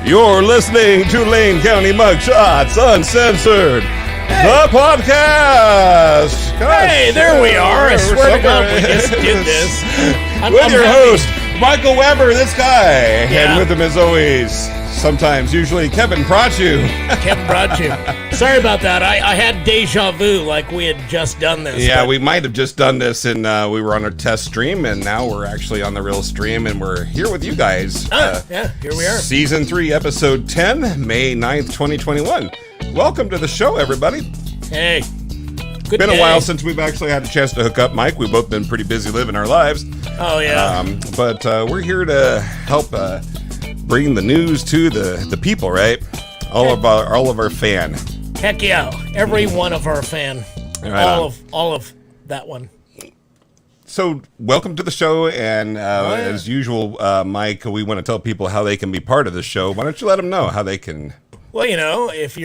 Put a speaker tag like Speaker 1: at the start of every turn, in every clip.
Speaker 1: You're listening to Lane County Mugshots Uncensored, the podcast.
Speaker 2: Hey, there we are. I swear to God, we just did this.
Speaker 1: With your host, Michael Weber, this guy.
Speaker 2: Yeah.
Speaker 1: And with him, as always, sometimes, usually, Kevin Prachu.
Speaker 2: Kevin Prachu. Sorry about that. I had deja vu like we had just done this.
Speaker 1: Yeah, we might have just done this, and we were on our test stream, and now we're actually on the real stream, and we're here with you guys.
Speaker 2: Yeah, here we are.
Speaker 1: Season 3, Episode 10, May 9th, 2021. Welcome to the show, everybody.
Speaker 2: Hey.
Speaker 1: It's been a while since we've actually had a chance to hook up, Mike. We've both been pretty busy living our lives.
Speaker 2: Oh, yeah.
Speaker 1: But we're here to help bring the news to the people, right? All of our fan.
Speaker 2: Heck yeah. Every one of our fan.
Speaker 1: Right
Speaker 2: all of that one.
Speaker 1: So, welcome to the show, and as usual, Mike, we want to tell people how they can be part of the show. Why don't you let them know how they can?
Speaker 2: Well, if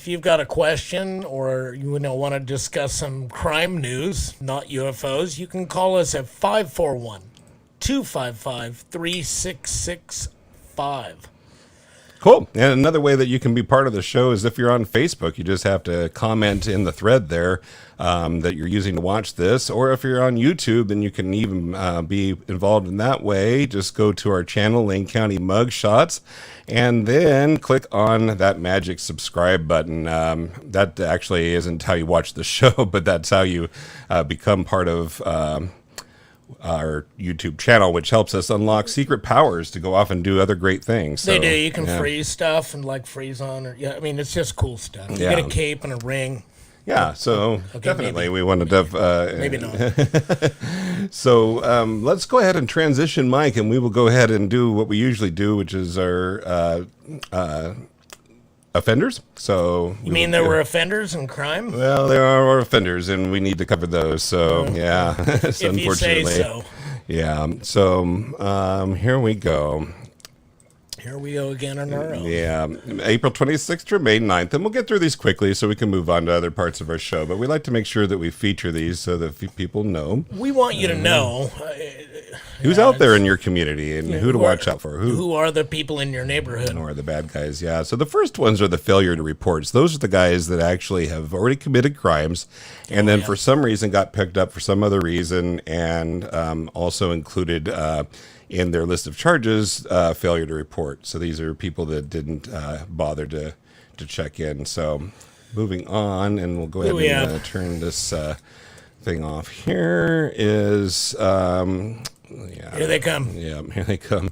Speaker 2: you've got a question or you want to discuss some crime news, not UFOs, you can call us at 541-255-3665.
Speaker 1: Cool. And another way that you can be part of the show is if you're on Facebook, you just have to comment in the thread there that you're using to watch this. Or if you're on YouTube, then you can even be involved in that way. Just go to our channel, Lane County Mugshots, and then click on that magic subscribe button. That actually isn't how you watch the show, but that's how you become part of our YouTube channel, which helps us unlock secret powers to go off and do other great things. So,
Speaker 2: they do. You can freeze stuff and freeze on, it's just just cool stuff. You get a cape and a ring.
Speaker 1: Yeah, so definitely we want to
Speaker 2: maybe not.
Speaker 1: So let's go ahead and transition, Mike, and we will go ahead and do what we usually do, which is our offenders. So
Speaker 2: you mean there were offenders in crime?
Speaker 1: Well, there are offenders, and we need to cover those. So yeah,
Speaker 2: if
Speaker 1: unfortunately,
Speaker 2: you say so.
Speaker 1: Yeah. So here we go.
Speaker 2: Here we go again on our own.
Speaker 1: Yeah, April 26th through May 9th, and we'll get through these quickly so we can move on to other parts of our show. But we like to make sure that we feature these so that people know.
Speaker 2: We want you to know
Speaker 1: who's out there in your community and who to watch out for.
Speaker 2: Who are the people in your neighborhood?
Speaker 1: Or the bad guys, yeah. So the first ones are the failure to reports. Those are the guys that actually have already committed crimes and then for some reason got picked up for some other reason and also included in their list of charges, failure to report. So these are people that didn't bother to check in. So moving on, and we'll go ahead and turn this thing off. Here is...
Speaker 2: Here they come.
Speaker 1: Yeah, here they come.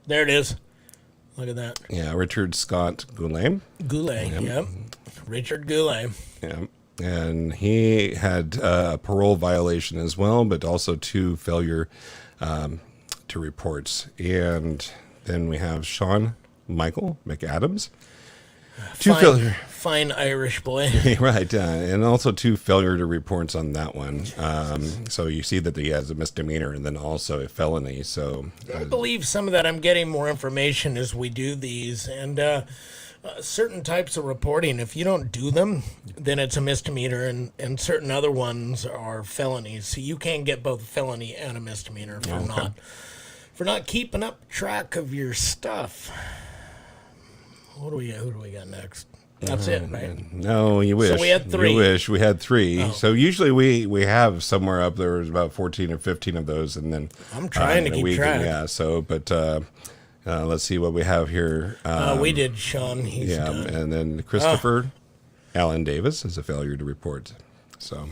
Speaker 2: There it is. Look at that.
Speaker 1: Yeah, Richard Scott Goulet.
Speaker 2: Yep. Richard Goulet.
Speaker 1: Yeah. And he had a parole violation as well, but also 2 failure to reports. And then we have Sean Michael McAdams.
Speaker 2: Fine Irish boy.
Speaker 1: Right. And also 2 failure to reports on that one. So you see that he has a misdemeanor and then also a felony. So
Speaker 2: I believe some of that I'm getting more information as we do these. And certain types of reporting, if you don't do them, then it's a misdemeanor, and certain other ones are felonies. So you can get both a felony and a misdemeanor for not keeping up track of your stuff. Who do we got next? That's it, right?
Speaker 1: No, you wish.
Speaker 2: So we had 3.
Speaker 1: You wish we had 3.
Speaker 2: Oh.
Speaker 1: So usually we have somewhere up there about 14 or 15 of those, and then
Speaker 2: I'm trying to keep track.
Speaker 1: Yeah. So, but. Let's see what we have here.
Speaker 2: We did Sean. He's done.
Speaker 1: And then Christopher Allen Davis is a failure to report. So,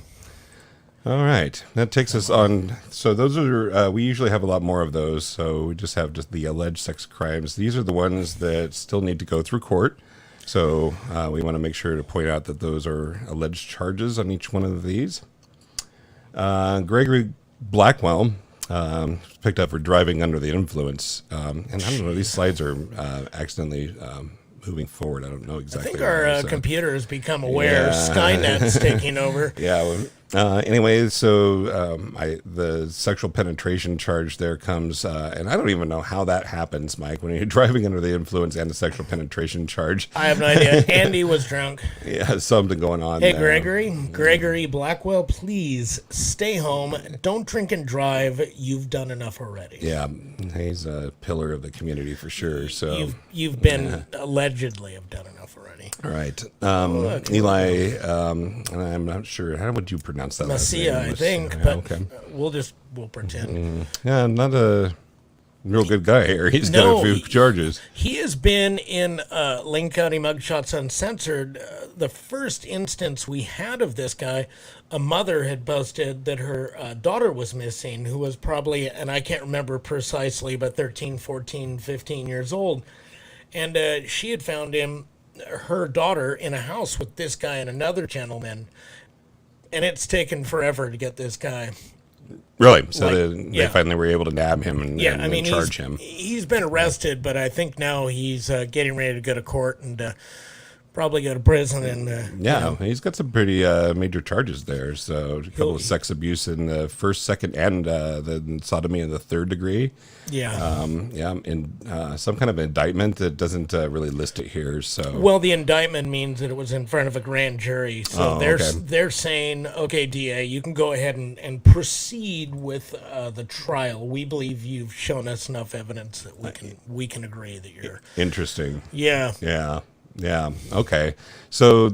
Speaker 1: all right, that takes us on. So those are we usually have a lot more of those. So we just have the alleged sex crimes. These are the ones that still need to go through court. So we want to make sure to point out that those are alleged charges on each one of these. Gregory Blackwell. Picked up for driving under the influence. And I don't know, these slides are accidentally moving forward. I don't know exactly.
Speaker 2: I think our computer has become aware. Skynet's taking over.
Speaker 1: Yeah, Anyway, so the sexual penetration charge there comes, and I don't even know how that happens, Mike, when you're driving under the influence and a sexual penetration charge.
Speaker 2: I have no idea. Andy was drunk.
Speaker 1: Yeah, something going on
Speaker 2: Hey,
Speaker 1: there.
Speaker 2: Gregory Blackwell, please stay home. Don't drink and drive. You've done enough already.
Speaker 1: Yeah, he's a pillar of the community for sure. So
Speaker 2: You've been allegedly have done enough already.
Speaker 1: all right, Eli. I'm not sure. How would you pronounce that? last name?
Speaker 2: Massia, I think,
Speaker 1: Yeah,
Speaker 2: but
Speaker 1: okay.
Speaker 2: we'll pretend.
Speaker 1: Yeah, not a real good guy here. He's got
Speaker 2: No,
Speaker 1: a few charges.
Speaker 2: He has been in Lane County Mugshots Uncensored. The first instance we had of this guy, a mother had posted that her daughter was missing, who was probably, and I can't remember precisely, but 13, 14, 15 years old. And she had found her daughter, in a house with this guy and another gentleman. And it's taken forever to get this guy.
Speaker 1: Really? So
Speaker 2: Like,
Speaker 1: they finally were able to nab him and,
Speaker 2: Yeah,
Speaker 1: and
Speaker 2: I mean,
Speaker 1: charge him.
Speaker 2: He's been arrested, but I think now he's getting ready to go to court and probably go to prison. And
Speaker 1: Yeah, he's got some pretty major charges there. So a couple of sex abuse in the first, second, and the sodomy in the third degree.
Speaker 2: yeah.
Speaker 1: And some kind of indictment that doesn't really list it here. So
Speaker 2: Well, the indictment means that it was in front of a grand jury. So they're saying, okay, DA, you can go ahead and proceed with the trial. We believe you've shown us enough evidence that we can agree that you're.
Speaker 1: interesting.
Speaker 2: Yeah.
Speaker 1: Yeah. Okay. So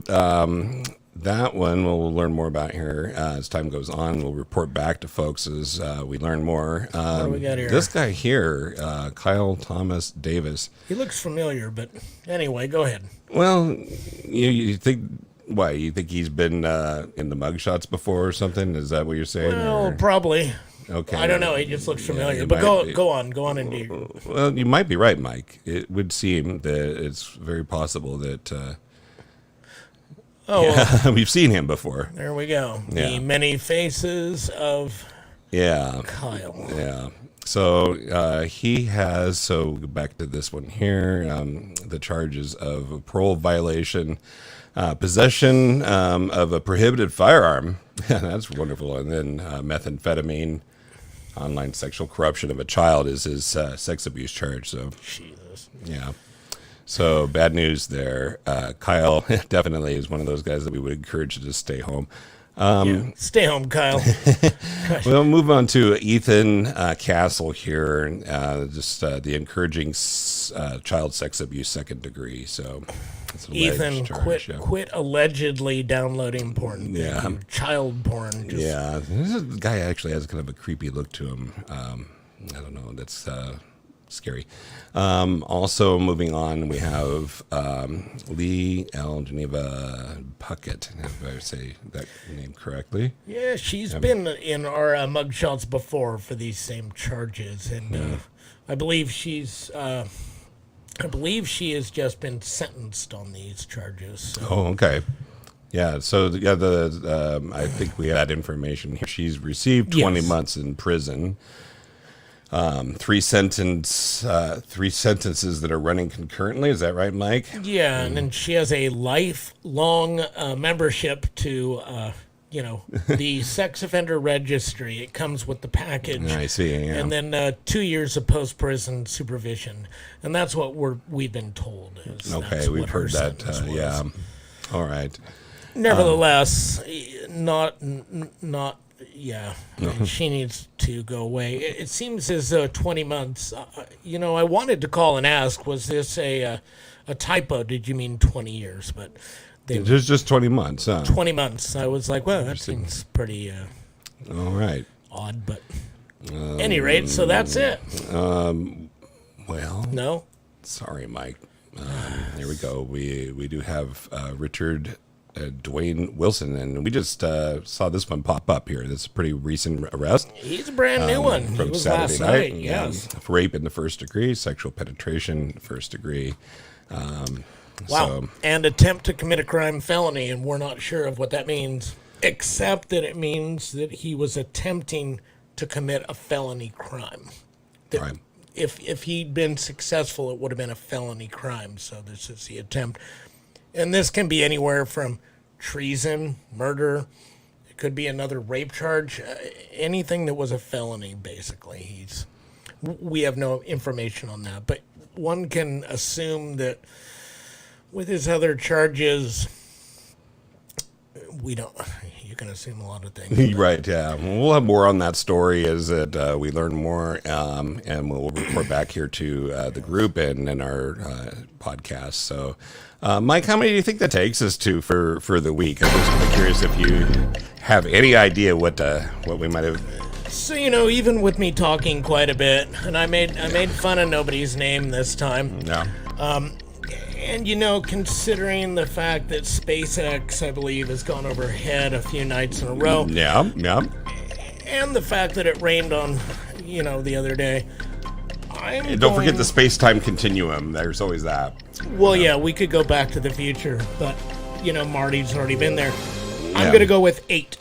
Speaker 1: that one we'll learn more about here as time goes on. We'll report back to folks as we learn more.
Speaker 2: What do we got here?
Speaker 1: This guy here, Kyle Thomas Davis.
Speaker 2: He looks familiar, but anyway, go ahead.
Speaker 1: Well, you think. Why, you think he's been in the mugshots before or something? Is that what you're saying?
Speaker 2: Well,
Speaker 1: or?
Speaker 2: probably.
Speaker 1: Okay.
Speaker 2: I don't know. He just looks familiar.
Speaker 1: it
Speaker 2: But
Speaker 1: might be.
Speaker 2: go on indeed.
Speaker 1: Well, you might be right, Mike. It would seem that it's very possible that we've seen him before.
Speaker 2: There we go.
Speaker 1: Yeah.
Speaker 2: The many faces of
Speaker 1: Yeah.
Speaker 2: Kyle.
Speaker 1: Yeah. So he has, so back to this one here, the charges of a parole violation, possession of a prohibited firearm. That's wonderful. And then methamphetamine, online sexual corruption of a child is his sex abuse charge. So,
Speaker 2: Jesus.
Speaker 1: yeah. So bad news there. Kyle definitely is one of those guys that we would encourage to stay home.
Speaker 2: Yeah. Stay home, Kyle.
Speaker 1: We'll move on to Ethan Castle here, just the encouraging child sex abuse second degree. So, it's an alleged
Speaker 2: Ethan,
Speaker 1: charge, yeah.
Speaker 2: quit allegedly downloading porn.
Speaker 1: Yeah.
Speaker 2: Thank you. Child porn. Just,
Speaker 1: Yeah, this guy actually has kind of a creepy look to him. I don't know. That's scary. Also, moving on, we have Lee L. Geneva Puckett, if I say that name correctly.
Speaker 2: Yeah, she's been in our mugshots before for these same charges, and I believe she has just been sentenced on these charges. So.
Speaker 1: Oh, okay. Yeah, so I think we had information here. She's received 20
Speaker 2: Yes.
Speaker 1: months in prison. Three sentences that are running concurrently. Is that right, Mike?
Speaker 2: Yeah, and then she has a lifelong membership to, the sex offender registry. It comes with the package.
Speaker 1: I see. Yeah.
Speaker 2: And then 2 years of post-prison supervision, and that's what we've been told.
Speaker 1: Okay,
Speaker 2: that's
Speaker 1: we've
Speaker 2: what her
Speaker 1: heard that.
Speaker 2: sentence was.
Speaker 1: Yeah. All right.
Speaker 2: Nevertheless, not. Yeah, she needs to go away. It seems as though 20 months. I wanted to call and ask, was this a typo? Did you mean 20 years? But
Speaker 1: It was just 20 months, huh?
Speaker 2: 20 months. I was like, well, that seems pretty
Speaker 1: All right.
Speaker 2: odd. But any rate, so that's it.
Speaker 1: Well,
Speaker 2: No.
Speaker 1: sorry, Mike. Here we go. We do have Richard Dwayne Wilson, and we just saw this one pop up here. This is a pretty recent arrest.
Speaker 2: He's a brand new one. He
Speaker 1: From
Speaker 2: was
Speaker 1: Saturday
Speaker 2: last
Speaker 1: night.
Speaker 2: night. Yes.
Speaker 1: Rape in the first degree, sexual penetration, first degree.
Speaker 2: Wow.
Speaker 1: So,
Speaker 2: And attempt to commit a crime felony, and we're not sure of what that means, except that it means that he was attempting to commit a felony crime. That
Speaker 1: right.
Speaker 2: If he'd been successful, it would have been a felony crime. So this is the attempt. And this can be anywhere from treason, murder. It could be another rape charge. Anything that was a felony, basically. We have no information on that, but one can assume that with his other charges, we don't. You can assume a lot of things.
Speaker 1: Right, yeah. We'll have more on that story as we learn more, and we'll report back here to the group and our podcast. So, Mike, how many do you think that takes us to for the week? I'm just kind of curious if you have any idea what we might have.
Speaker 2: So, even with me talking quite a bit, and I made fun of nobody's name this time.
Speaker 1: Yeah.
Speaker 2: And, considering the fact that SpaceX, I believe, has gone overhead a few nights in a row.
Speaker 1: Yeah.
Speaker 2: And the fact that it rained on, the other day.
Speaker 1: Don't forget the space-time continuum. There's always that.
Speaker 2: Well, yeah, we could go back to the future, but, Marty's already been there. I'm going to go with 8.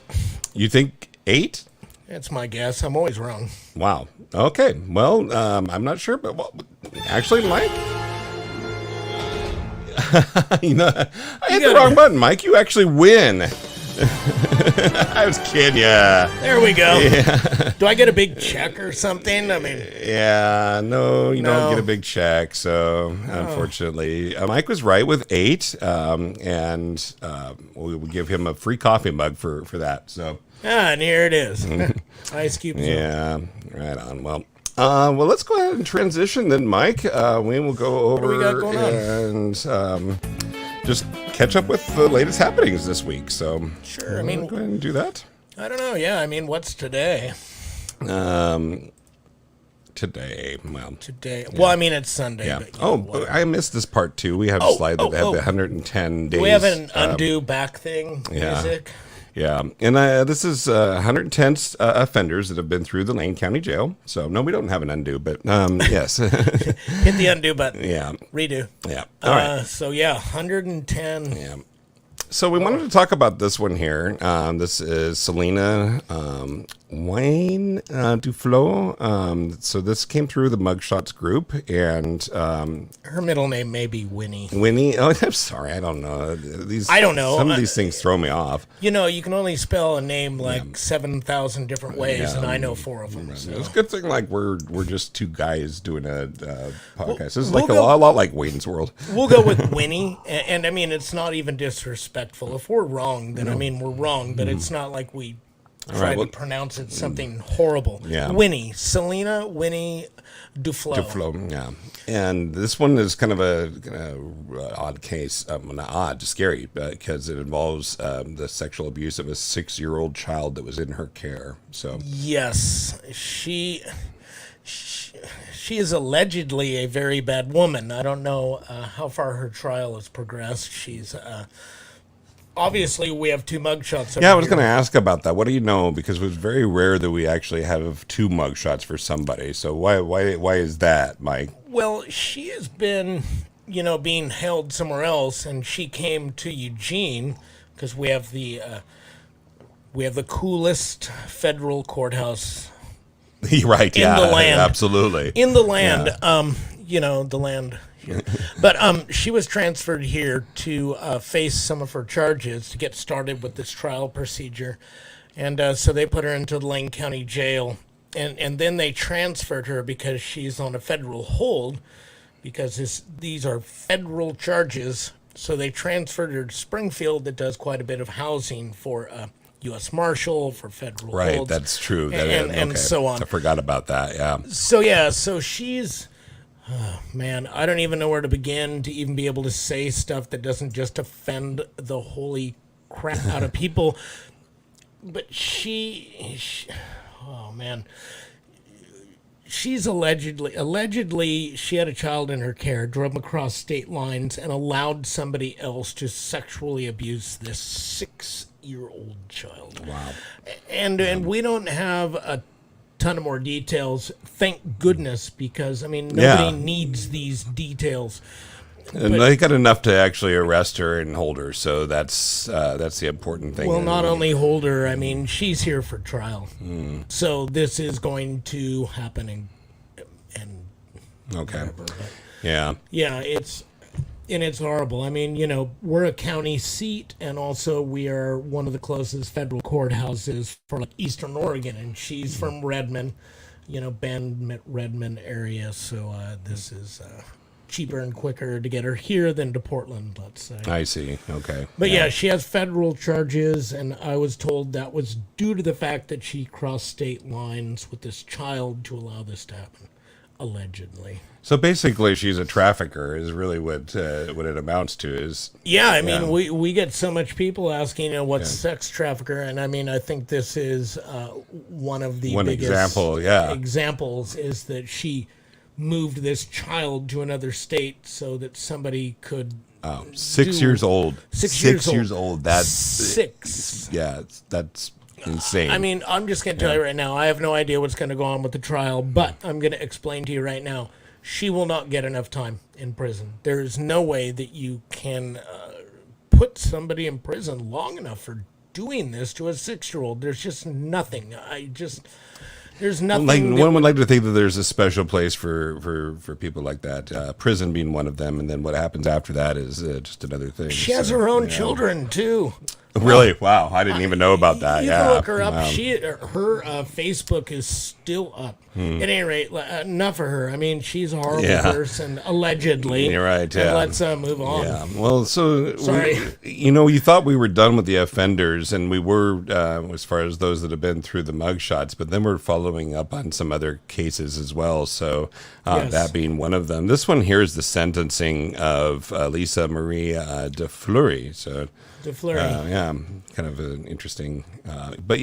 Speaker 1: You think 8?
Speaker 2: That's my guess. I'm always wrong.
Speaker 1: Wow. Okay. Well, I'm not sure, but actually, Mike... I hit the wrong button, Mike. You actually win. I was kidding ya.
Speaker 2: There we go. Yeah. Do I get a big check or something? I mean,
Speaker 1: yeah, no, you don't get a big check. So, unfortunately, Mike was right with 8, and we will give him a free coffee mug for that. So,
Speaker 2: and here it is. Ice cubes.
Speaker 1: Yeah, right on. Well, let's go ahead and transition then, Mike. We will go over
Speaker 2: what do we got going
Speaker 1: and just catch up with the latest happenings this week. So,
Speaker 2: sure.
Speaker 1: Go ahead and do that.
Speaker 2: I don't know. Yeah, what's today?
Speaker 1: Today.
Speaker 2: Well, it's Sunday.
Speaker 1: Yeah.
Speaker 2: But,
Speaker 1: I missed this part too. We have a slide that had the 110 days.
Speaker 2: We have an undo back thing. Music.
Speaker 1: Yeah, and this is 110 offenders that have been through the Lane County Jail. So, no, we don't have an undo, but yes.
Speaker 2: Hit the undo button.
Speaker 1: Yeah.
Speaker 2: Redo.
Speaker 1: Yeah. All right.
Speaker 2: So, 110.
Speaker 1: Yeah. So, we wanted to talk about this one here. This is Selena Wayne Duflo. So, this came through the Mugshots group, and
Speaker 2: her middle name may be Winnie.
Speaker 1: Winnie? Oh, I'm sorry. I don't know.
Speaker 2: I don't know.
Speaker 1: Some of these things throw me off.
Speaker 2: You can only spell a name 7,000 different ways, and I know 4 of them.
Speaker 1: Right.
Speaker 2: So.
Speaker 1: It's a good thing, we're just 2 guys doing a podcast. This is a lot like Wayne's World.
Speaker 2: We'll go with Winnie, and it's not even disrespectful. If we're wrong, then we're wrong, but it's not like we try to pronounce it something horrible.
Speaker 1: Yeah.
Speaker 2: Winnie, Selena Winnie Duflo.
Speaker 1: Yeah. And this one is kind of a odd case, not odd, scary, because it involves the sexual abuse of a 6-year-old child that was in her care. So
Speaker 2: yes, she is allegedly a very bad woman. I don't know how far her trial has progressed. She's obviously, we have 2 mugshots.
Speaker 1: Yeah, I was going to ask about that. What do you know? Because it was very rare that we actually have 2 mugshots for somebody. So why is that, Mike?
Speaker 2: Well, she has been, being held somewhere else, and she came to Eugene because we have the coolest federal courthouse.
Speaker 1: Right.
Speaker 2: In the land,
Speaker 1: absolutely.
Speaker 2: In the land, the land. Here. But she was transferred here to face some of her charges to get started with this trial procedure. And so they put her into the Lane County Jail. And then they transferred her because she's on a federal hold because these are federal charges. So they transferred her to Springfield that does quite a bit of housing for U.S. Marshal, for federal holds.
Speaker 1: Right, that's true.
Speaker 2: And so on.
Speaker 1: I forgot about that, yeah.
Speaker 2: So she's... Oh, man, I don't even know where to begin to even be able to say stuff that doesn't just offend the holy crap out of people. But she oh, man. She's allegedly she had a child in her care, drove him across state lines, and allowed somebody else to sexually abuse this 6-year-old child.
Speaker 1: Wow.
Speaker 2: And we don't have a ton of more details, thank goodness, because nobody needs these details.
Speaker 1: And they got enough to actually arrest her and hold her, so that's the important thing.
Speaker 2: Well, not only hold her, she's here for trial, so this is going to happen. And
Speaker 1: okay,
Speaker 2: whatever,
Speaker 1: yeah,
Speaker 2: it's And it's horrible. I mean, we're a county seat, and also we are one of the closest federal courthouses for like Eastern Oregon, and she's from Redmond, Bend, Redmond area. So this is cheaper and quicker to get her here than to Portland, let's say.
Speaker 1: I see. Okay.
Speaker 2: But yeah, she has federal charges, and I was told that was due to the fact that she crossed state lines with this child to allow this to happen, allegedly.
Speaker 1: So basically, she's a trafficker. Is really what it amounts to. Is
Speaker 2: yeah. I mean, we get so much people asking, what's sex trafficker, and I mean, I think this is one of the biggest
Speaker 1: example. Yeah,
Speaker 2: examples is that she moved this child to another state so that somebody could.
Speaker 1: 6 years old.
Speaker 2: 6 years
Speaker 1: old. That's
Speaker 2: 6.
Speaker 1: Yeah, that's insane.
Speaker 2: I mean, I'm just going to tell you right now, I have no idea what's going to go on with the trial, but I'm going to explain to you right now. She will not get enough time in prison. There is no way that you can put somebody in prison long enough for doing this to a 6-year-old. There's just nothing. There's nothing.
Speaker 1: One would like to think that there's a special place for people like that. Prison being one of them, and then what happens after that is just another thing.
Speaker 2: She has her own children too.
Speaker 1: Really? Wow! I didn't even know about that.
Speaker 2: You can look her up. Her Facebook is still up. At any rate, enough of her. I mean, she's a horrible person, allegedly.
Speaker 1: You're right.
Speaker 2: Yeah. Let's move on.
Speaker 1: Yeah. Well, so
Speaker 2: sorry.
Speaker 1: You thought we were done with the offenders, and we were as far as those that have been through the mugshots. But then we're following up on some other cases as well. So that being one of them. This one here is the sentencing of Lisa Marie de Fleury. So. Kind of an interesting. But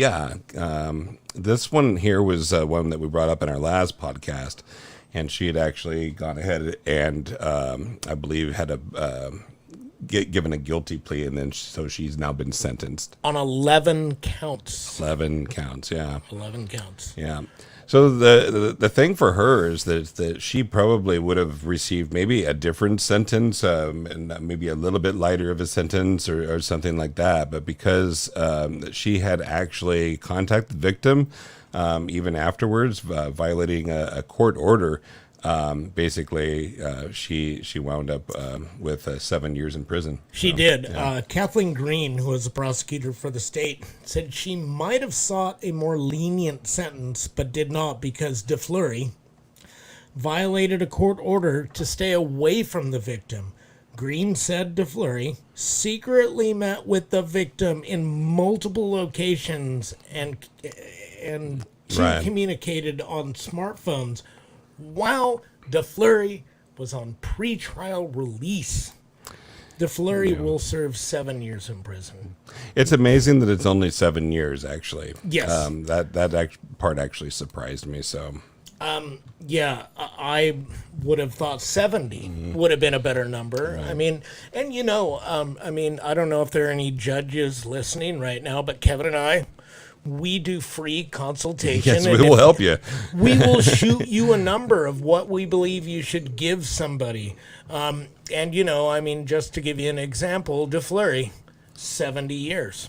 Speaker 1: this one here was one that we brought up in our last podcast, and she had actually gone ahead and I believe had given a guilty plea, and then so she's now been sentenced
Speaker 2: on 11 counts.
Speaker 1: 11 counts, yeah.
Speaker 2: 11 counts.
Speaker 1: Yeah. So the thing for her is that she probably would have received maybe a different sentence, and maybe a little bit lighter of a sentence or something like that. But because she had actually contacted the victim, even afterwards, violating a court order, basically she wound up with 7 years in prison.
Speaker 2: She did. Yeah. Kathleen Green, who was the prosecutor for the state, said she might have sought a more lenient sentence, but did not because de Fleury violated a court order to stay away from the victim. Green said de Fleury secretly met with the victim in multiple locations and communicated on smartphones while de Fleury was on pretrial release. De Fleury will serve 7 years in prison.
Speaker 1: It's amazing that it's only 7 years, actually.
Speaker 2: Yes.
Speaker 1: That part actually surprised me, so.
Speaker 2: I would have thought 70 would have been a better number. Right. I mean, and I don't know if there are any judges listening right now, but Kevin and I, we do free consultation.
Speaker 1: Yes, we will help you.
Speaker 2: We will shoot you a number of what we believe you should give somebody. Just to give you an example, de Fleury, 70 years.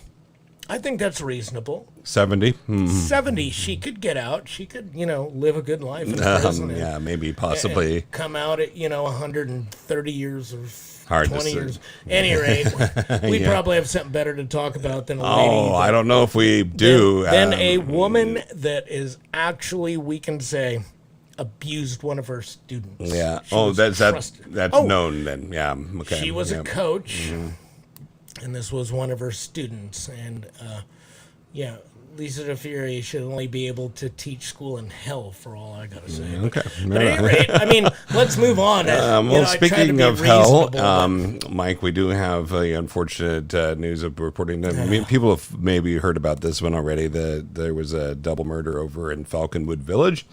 Speaker 2: I think that's reasonable.
Speaker 1: 70?
Speaker 2: 70. She could get out. She could, live a good life in prison.
Speaker 1: Yeah, maybe, possibly.
Speaker 2: And come out at, 130 years or
Speaker 1: hard
Speaker 2: 20
Speaker 1: to
Speaker 2: years. Any rate, we probably have something better to talk about than a lady.
Speaker 1: Oh, I don't know if we do.
Speaker 2: Than a woman that is actually, we can say, abused one of her students.
Speaker 1: Yeah. That's known then. Yeah. Okay.
Speaker 2: She was a coach, and this was one of her students. And, Lisa de Fleury should only be able to teach school in hell, for all I gotta say.
Speaker 1: Okay.
Speaker 2: But at any rate, let's move on.
Speaker 1: Speaking of hell, Mike, we do have the unfortunate news of reporting. I mean, people have maybe heard about this one already. There was a double murder over in Falconwood Village.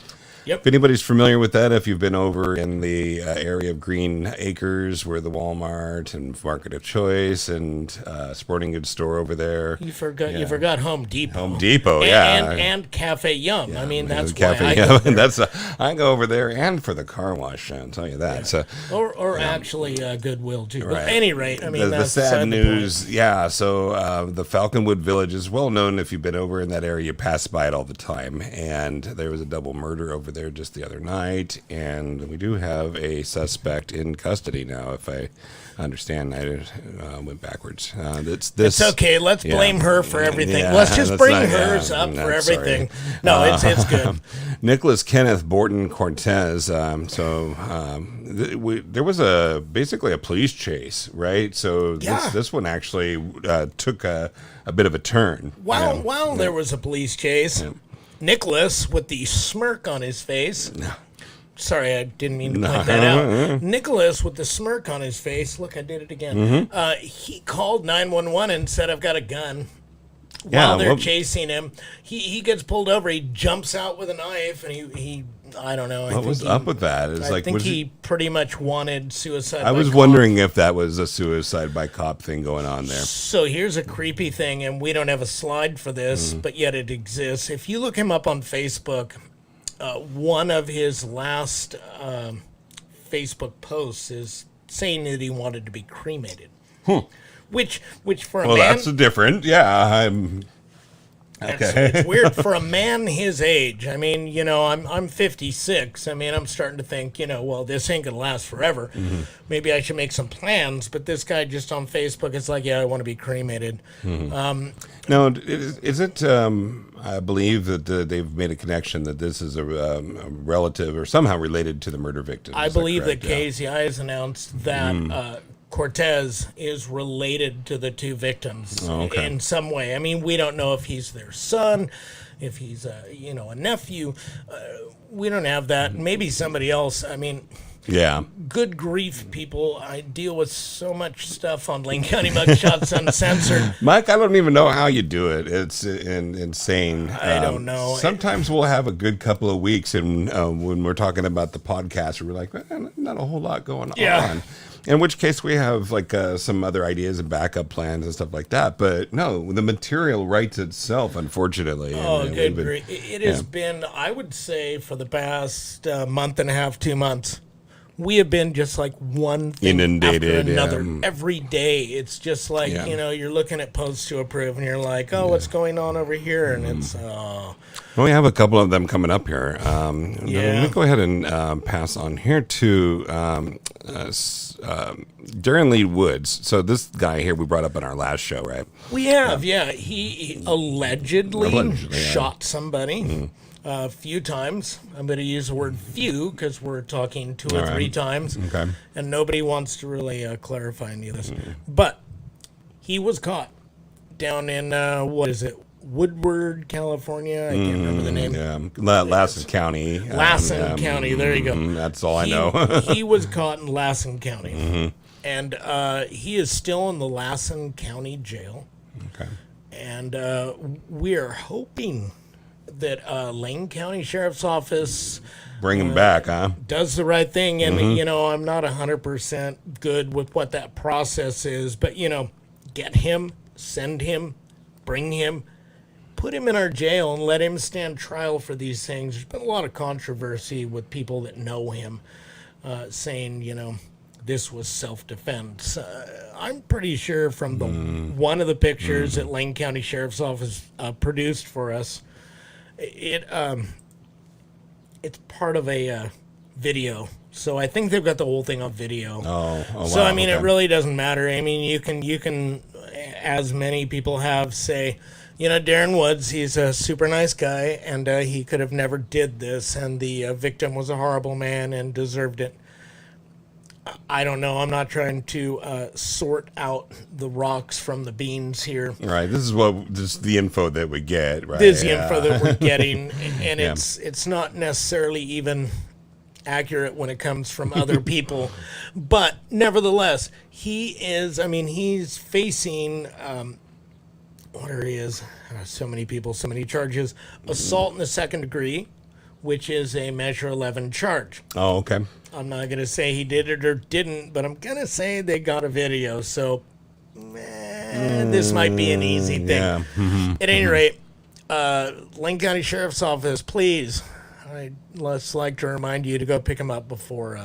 Speaker 2: Yep.
Speaker 1: If anybody's familiar with that, if you've been over in the area of Green Acres, where the Walmart and Market of Choice and sporting goods store over there.
Speaker 2: You forgot Home Depot.
Speaker 1: Home Depot,
Speaker 2: and Cafe Yum.
Speaker 1: Yeah,
Speaker 2: I mean, that's
Speaker 1: Cafe
Speaker 2: why
Speaker 1: Yum. I go over there and for the car wash. I'll tell you that.
Speaker 2: Yeah.
Speaker 1: So,
Speaker 2: actually Goodwill too.
Speaker 1: Right.
Speaker 2: But at any rate, I mean,
Speaker 1: the sad news. Yeah. So the Falconwood Village is well known. If you've been over in that area, you pass by it all the time. And there was a double murder over there there just the other night, and we do have a suspect in custody now. If I understand, I went backwards.
Speaker 2: It's okay. Let's blame her for everything. Let's just bring hers up for everything. Sorry. No, it's good.
Speaker 1: Nicholas Kenneth Borton Cortez. There was basically a police chase, right? So this one actually took a bit of a turn.
Speaker 2: While there was a police chase, Nicholas with the smirk on his face. Sorry, I didn't mean to point that out. Nicholas with the smirk on his face. Look, I did it again. He called 911 and said, "I've got a gun." While they're chasing him, he gets pulled over. He jumps out with a knife, and he I don't know.
Speaker 1: What was up with that?
Speaker 2: I think he pretty much wanted suicide.
Speaker 1: I was wondering if that was a suicide by cop thing going on there.
Speaker 2: So here's a creepy thing, and we don't have a slide for this, but yet it exists. If you look him up on Facebook, one of his last Facebook posts is saying that he wanted to be cremated. Which for a man...
Speaker 1: Well, that's different. Yeah, okay.
Speaker 2: It's weird for a man his age. I mean, I'm 56. I mean, I'm starting to think, well, this ain't going to last forever. Maybe I should make some plans. But this guy just on Facebook is like, yeah, I want to be cremated.
Speaker 1: Now, is it, I believe that they've made a connection that this is a relative or somehow related to the murder victims.
Speaker 2: I believe that KCI has announced that Cortez is related to the two victims in some way. I mean, we don't know if he's their son, if he's a nephew. We don't have that. Maybe somebody else. I mean, good grief, people. I deal with so much stuff on Lane County Mugshots Uncensored.
Speaker 1: Mike, I don't even know how you do it. It's insane.
Speaker 2: I don't know.
Speaker 1: Sometimes we'll have a good couple of weeks, and when we're talking about the podcast, we're like, not a whole lot going on. In which case we have like some other ideas and backup plans and stuff like that. But no, the material writes itself, unfortunately.
Speaker 2: Good grief. It has been, I would say, for the past month and a half, 2 months, we have been just like one thing
Speaker 1: inundated
Speaker 2: after another every day. It's just like, you're looking at posts to approve and you're like, what's going on over here? And it's...
Speaker 1: Well, we have a couple of them coming up here. Let me go ahead and pass on here to Darren Lee Woods. So this guy here we brought up in our last show, right?
Speaker 2: We have, He allegedly shot somebody a few times. I'm going to use the word few because we're talking 2 or 3 times.
Speaker 1: Okay.
Speaker 2: And nobody wants to really clarify any of this. But he was caught down in, Woodward, California. I can't remember the name.
Speaker 1: Lassen County.
Speaker 2: Lassen County. There you go.
Speaker 1: That's all I know.
Speaker 2: He was caught in Lassen County. And he is still in the Lassen County jail.
Speaker 1: Okay.
Speaker 2: And we are hoping that Lane County Sheriff's Office...
Speaker 1: Bring him back,
Speaker 2: does the right thing. And, I'm not 100% good with what that process is. But, get him, send him, bring him, put him in our jail and let him stand trial for these things. There's been a lot of controversy with people that know him saying, this was self-defense. I'm pretty sure from the one of the pictures that Lane County Sheriff's Office produced for us, it's part of a video. So I think they've got the whole thing on video. So I mean, it really doesn't matter. I mean, you can, as many people have, say, Darren Woods, he's a super nice guy, and he could have never did this, and the victim was a horrible man and deserved it. I don't know. I'm not trying to sort out the rocks from the beans here.
Speaker 1: Right. This is the info that we get. Right.
Speaker 2: This is the info that we're getting, and it's not necessarily even accurate when it comes from other people, but nevertheless, he's facing what he is. So many people, so many charges. Assault in the second degree, which is a Measure 11 charge.
Speaker 1: Oh, okay.
Speaker 2: I'm not going to say he did it or didn't, but I'm going to say they got a video. So this might be an easy thing.
Speaker 1: Yeah.
Speaker 2: At any rate, Lane County Sheriff's Office, please, I'd like to remind you to go pick him up before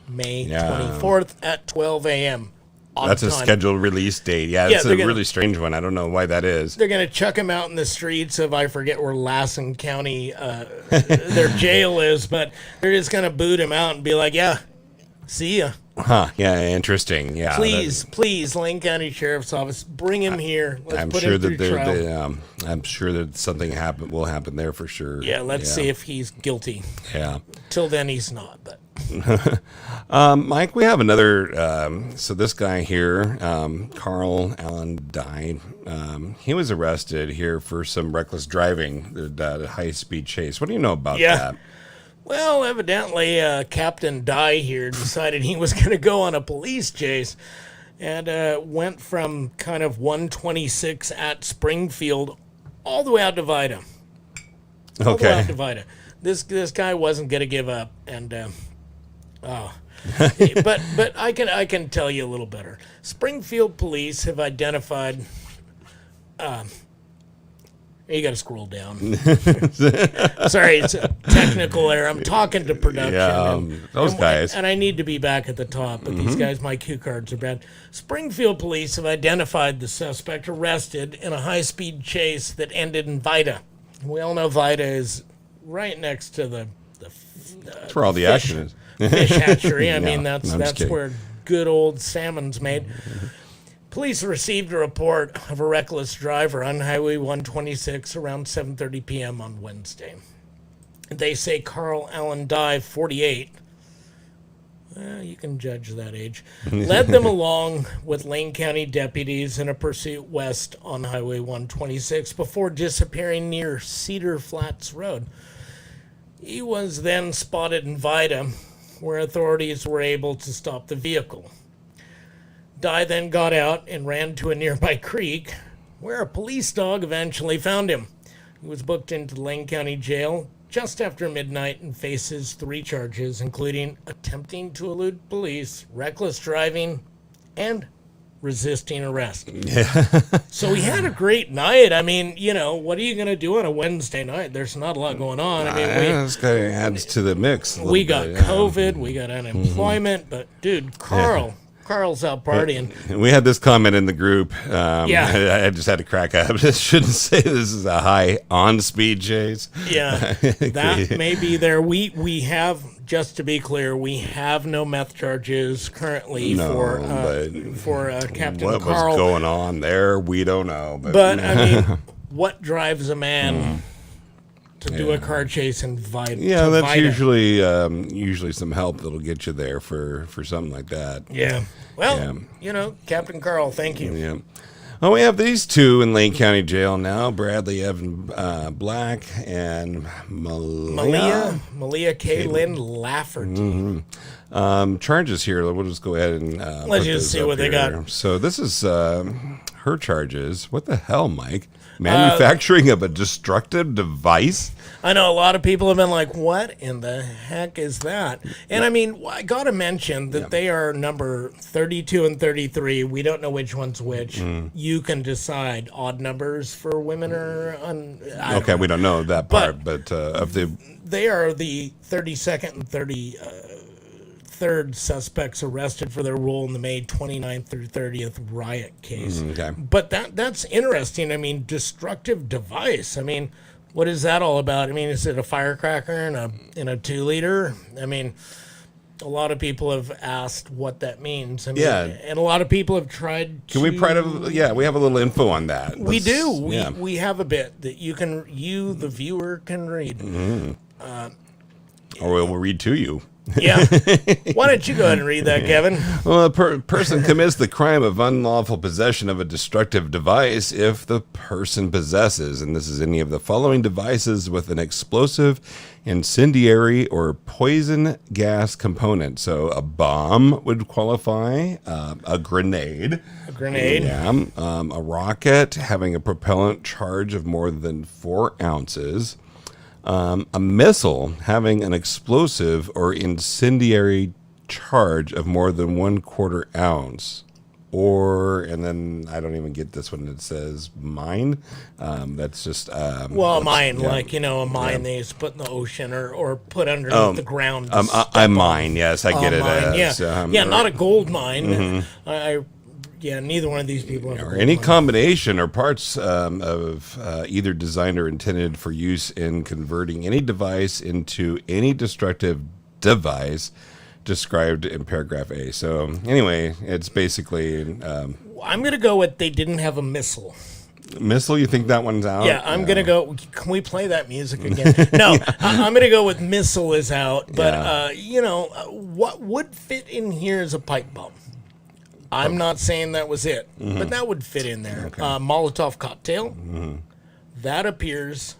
Speaker 2: May 24th at 12 a.m.
Speaker 1: That's a
Speaker 2: time.
Speaker 1: scheduled release date. Yeah, it's a really strange one. I don't know why that is.
Speaker 2: They're going to chuck him out in the streets of, I forget where Lassen County their jail is, but they're just going to boot him out and be like, yeah, see ya.
Speaker 1: Huh, yeah, interesting. Yeah.
Speaker 2: Please, Lane County Sheriff's Office, bring him here. Let's put him through trial.
Speaker 1: I'm sure that something will happen there for sure.
Speaker 2: Yeah, let's see if he's guilty.
Speaker 1: Yeah.
Speaker 2: Till then, he's not, but...
Speaker 1: Mike, we have another. So this guy here, Carl Allen died. He was arrested here for some reckless driving, the high-speed chase. What do you know about that?
Speaker 2: Well, evidently, Captain Dye here decided he was going to go on a police chase and went from kind of 126 at Springfield all the way out to Vida. All the way out to Vida. This guy wasn't going to give up, and but I can tell you a little better. Springfield police have identified. You got to scroll down. Sorry, it's a technical error. I'm talking to production.
Speaker 1: Yeah, those guys.
Speaker 2: And I need to be back at the top, but these guys, my cue cards are bad. Springfield police have identified the suspect arrested in a high-speed chase that ended in Vida. We all know Vida is right next to the
Speaker 1: that's where all the action is.
Speaker 2: Fish hatchery. I mean,
Speaker 1: No,
Speaker 2: that's where good old salmon's made. Police received a report of a reckless driver on Highway 126 around 7:30 p.m. on Wednesday. They say Carl Allen Dye, 48, you can judge that age, led them along with Lane County deputies in a pursuit west on Highway 126 before disappearing near Cedar Flats Road. He was then spotted in Vida, where authorities were able to stop the vehicle. Dye then got out and ran to a nearby creek, where a police dog eventually found him. He was booked into Lane County Jail just after midnight and faces 3 charges, including attempting to elude police, reckless driving, and resisting arrest. Yeah. So he had a great night. I mean, what are you going to do on a Wednesday night? There's not a lot going on. I mean,
Speaker 1: this guy adds to the mix.
Speaker 2: We got COVID, we got unemployment, but dude, Carl's out partying.
Speaker 1: We had this comment in the group. I just had to crack up. I shouldn't say this is a high on-speed chase.
Speaker 2: Yeah, that may be there. We have, just to be clear, we have no meth charges currently for Captain
Speaker 1: what
Speaker 2: Carl.
Speaker 1: What was going on there? We don't know.
Speaker 2: But I mean, what drives a man to do a car chase and Vida?
Speaker 1: Yeah, that's usually some help that'll get you there for something like that.
Speaker 2: Yeah. Well, Captain Carl, thank you.
Speaker 1: Yeah. Well, we have these two in Lane County Jail now: Bradley Evan Black and Malia Kaylin
Speaker 2: Lafferty.
Speaker 1: Charges here. We'll just go ahead and
Speaker 2: let's just see what they got.
Speaker 1: So this is her charges. What the hell, Mike? Manufacturing of a destructive device?
Speaker 2: I know a lot of people have been like, what in the heck is that? And I mean, I got to mention that they are number 32 and 33. We don't know which one's which. You can decide. Odd numbers for women or...
Speaker 1: Okay, we don't know that part, but of the...
Speaker 2: They are the 32nd and 33rd suspects arrested for their role in the May 29th through 30th riot case.
Speaker 1: Okay.
Speaker 2: But that's interesting. I mean, destructive device. I mean, what is that all about? I mean, is it a firecracker in a 2-liter? I mean, a lot of people have asked what that means. I mean, and a lot of people have tried to...
Speaker 1: we have a little info on that.
Speaker 2: We do. We have a bit that you, the viewer, can read.
Speaker 1: Or we'll read to you.
Speaker 2: Yeah. Why don't you go ahead and read that, Kevin?
Speaker 1: Well, a person commits the crime of unlawful possession of a destructive device if the person possesses, and this is any of the following devices with an explosive, incendiary, or poison gas component. So a bomb would qualify, a grenade. Yeah, a rocket having a propellant charge of more than 4 ounces. A missile having an explosive or incendiary charge of more than 1/4 ounce. And then I don't even get this one. It says mine. That's just... a mine
Speaker 2: they used to put in the ocean or put underneath the ground.
Speaker 1: A mine, yes, I get it.
Speaker 2: Mine, not a gold mine. I Yeah, neither one of these people have a
Speaker 1: or
Speaker 2: gold
Speaker 1: any
Speaker 2: mine.
Speaker 1: combination or parts of either designed or intended for use in converting any device into any destructive device described in paragraph A. So anyway, it's basically
Speaker 2: I'm going to go with they didn't have a missile.
Speaker 1: missile. You think that one's out?
Speaker 2: Yeah, I'm going to go. Can we play that music again? No, I'm going to go with missile is out. But, what would fit in here is a pipe bomb. I'm not saying that was it, but that would fit in there.
Speaker 1: Okay.
Speaker 2: Molotov cocktail. That appears.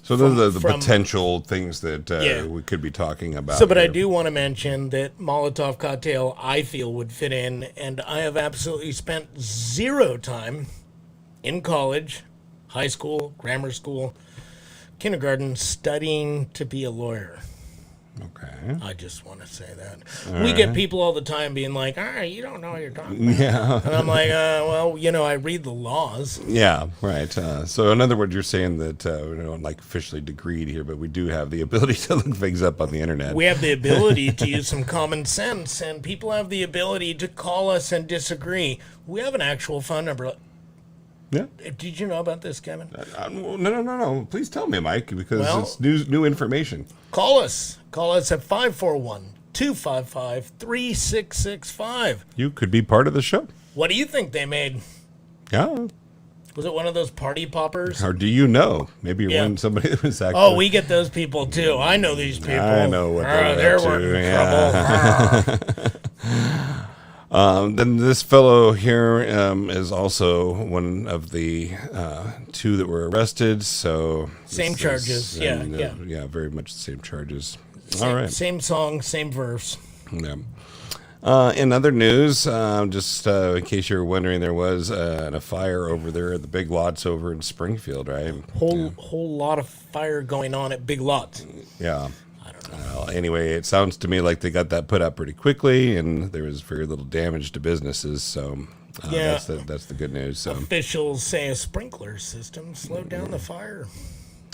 Speaker 1: So those are the potential things that
Speaker 2: Yeah.
Speaker 1: we could be talking about.
Speaker 2: So, but I
Speaker 1: here.
Speaker 2: do want to mention that Molotov cocktail, I feel, would fit in, and I have absolutely spent zero time in college, high school, grammar school, kindergarten, studying to be a lawyer.
Speaker 1: Okay.
Speaker 2: I just want to say that. We get people all the time being like, all right, you don't know what you're talking about.
Speaker 1: Yeah.
Speaker 2: And I'm like, well, I read the laws.
Speaker 1: Yeah, right. So in other words, you're saying that we don't like officially degreed here, but we do have the ability to look things up on the internet.
Speaker 2: We have the ability to use some common sense, and people have the ability to call us and disagree. We have an actual phone number.
Speaker 1: Yeah.
Speaker 2: Did you know about this, Kevin?
Speaker 1: No. Please tell me, Mike, because
Speaker 2: Well-
Speaker 1: it's new information.
Speaker 2: Call us. Call us at 541-255-3665.
Speaker 1: You could be part of the show.
Speaker 2: What do you think they made?
Speaker 1: Yeah.
Speaker 2: Was it one of those party poppers?
Speaker 1: Or do you know? Maybe you're
Speaker 2: Yeah.
Speaker 1: one somebody that was actually.
Speaker 2: Oh, we get those people too. I know these people.
Speaker 1: I know what they're
Speaker 2: they're
Speaker 1: up to,
Speaker 2: working
Speaker 1: yeah.
Speaker 2: trouble.
Speaker 1: Then this fellow here is also one of the two that were arrested. So
Speaker 2: Same
Speaker 1: this
Speaker 2: charges. Yeah,
Speaker 1: yeah, very much the same charges. All right.
Speaker 2: Same song, same verse.
Speaker 1: Yeah. In other news, just in case you were wondering, there was a fire over there at the Big Lots over in Springfield, right?
Speaker 2: Whole lot of fire going on at Big Lots.
Speaker 1: Yeah.
Speaker 2: I don't know.
Speaker 1: Well, anyway, it sounds to me like they got that put out pretty quickly, and there was very little damage to businesses. So
Speaker 2: Yeah.
Speaker 1: that's the good news. So,
Speaker 2: Officials say a sprinkler system slowed down the fire.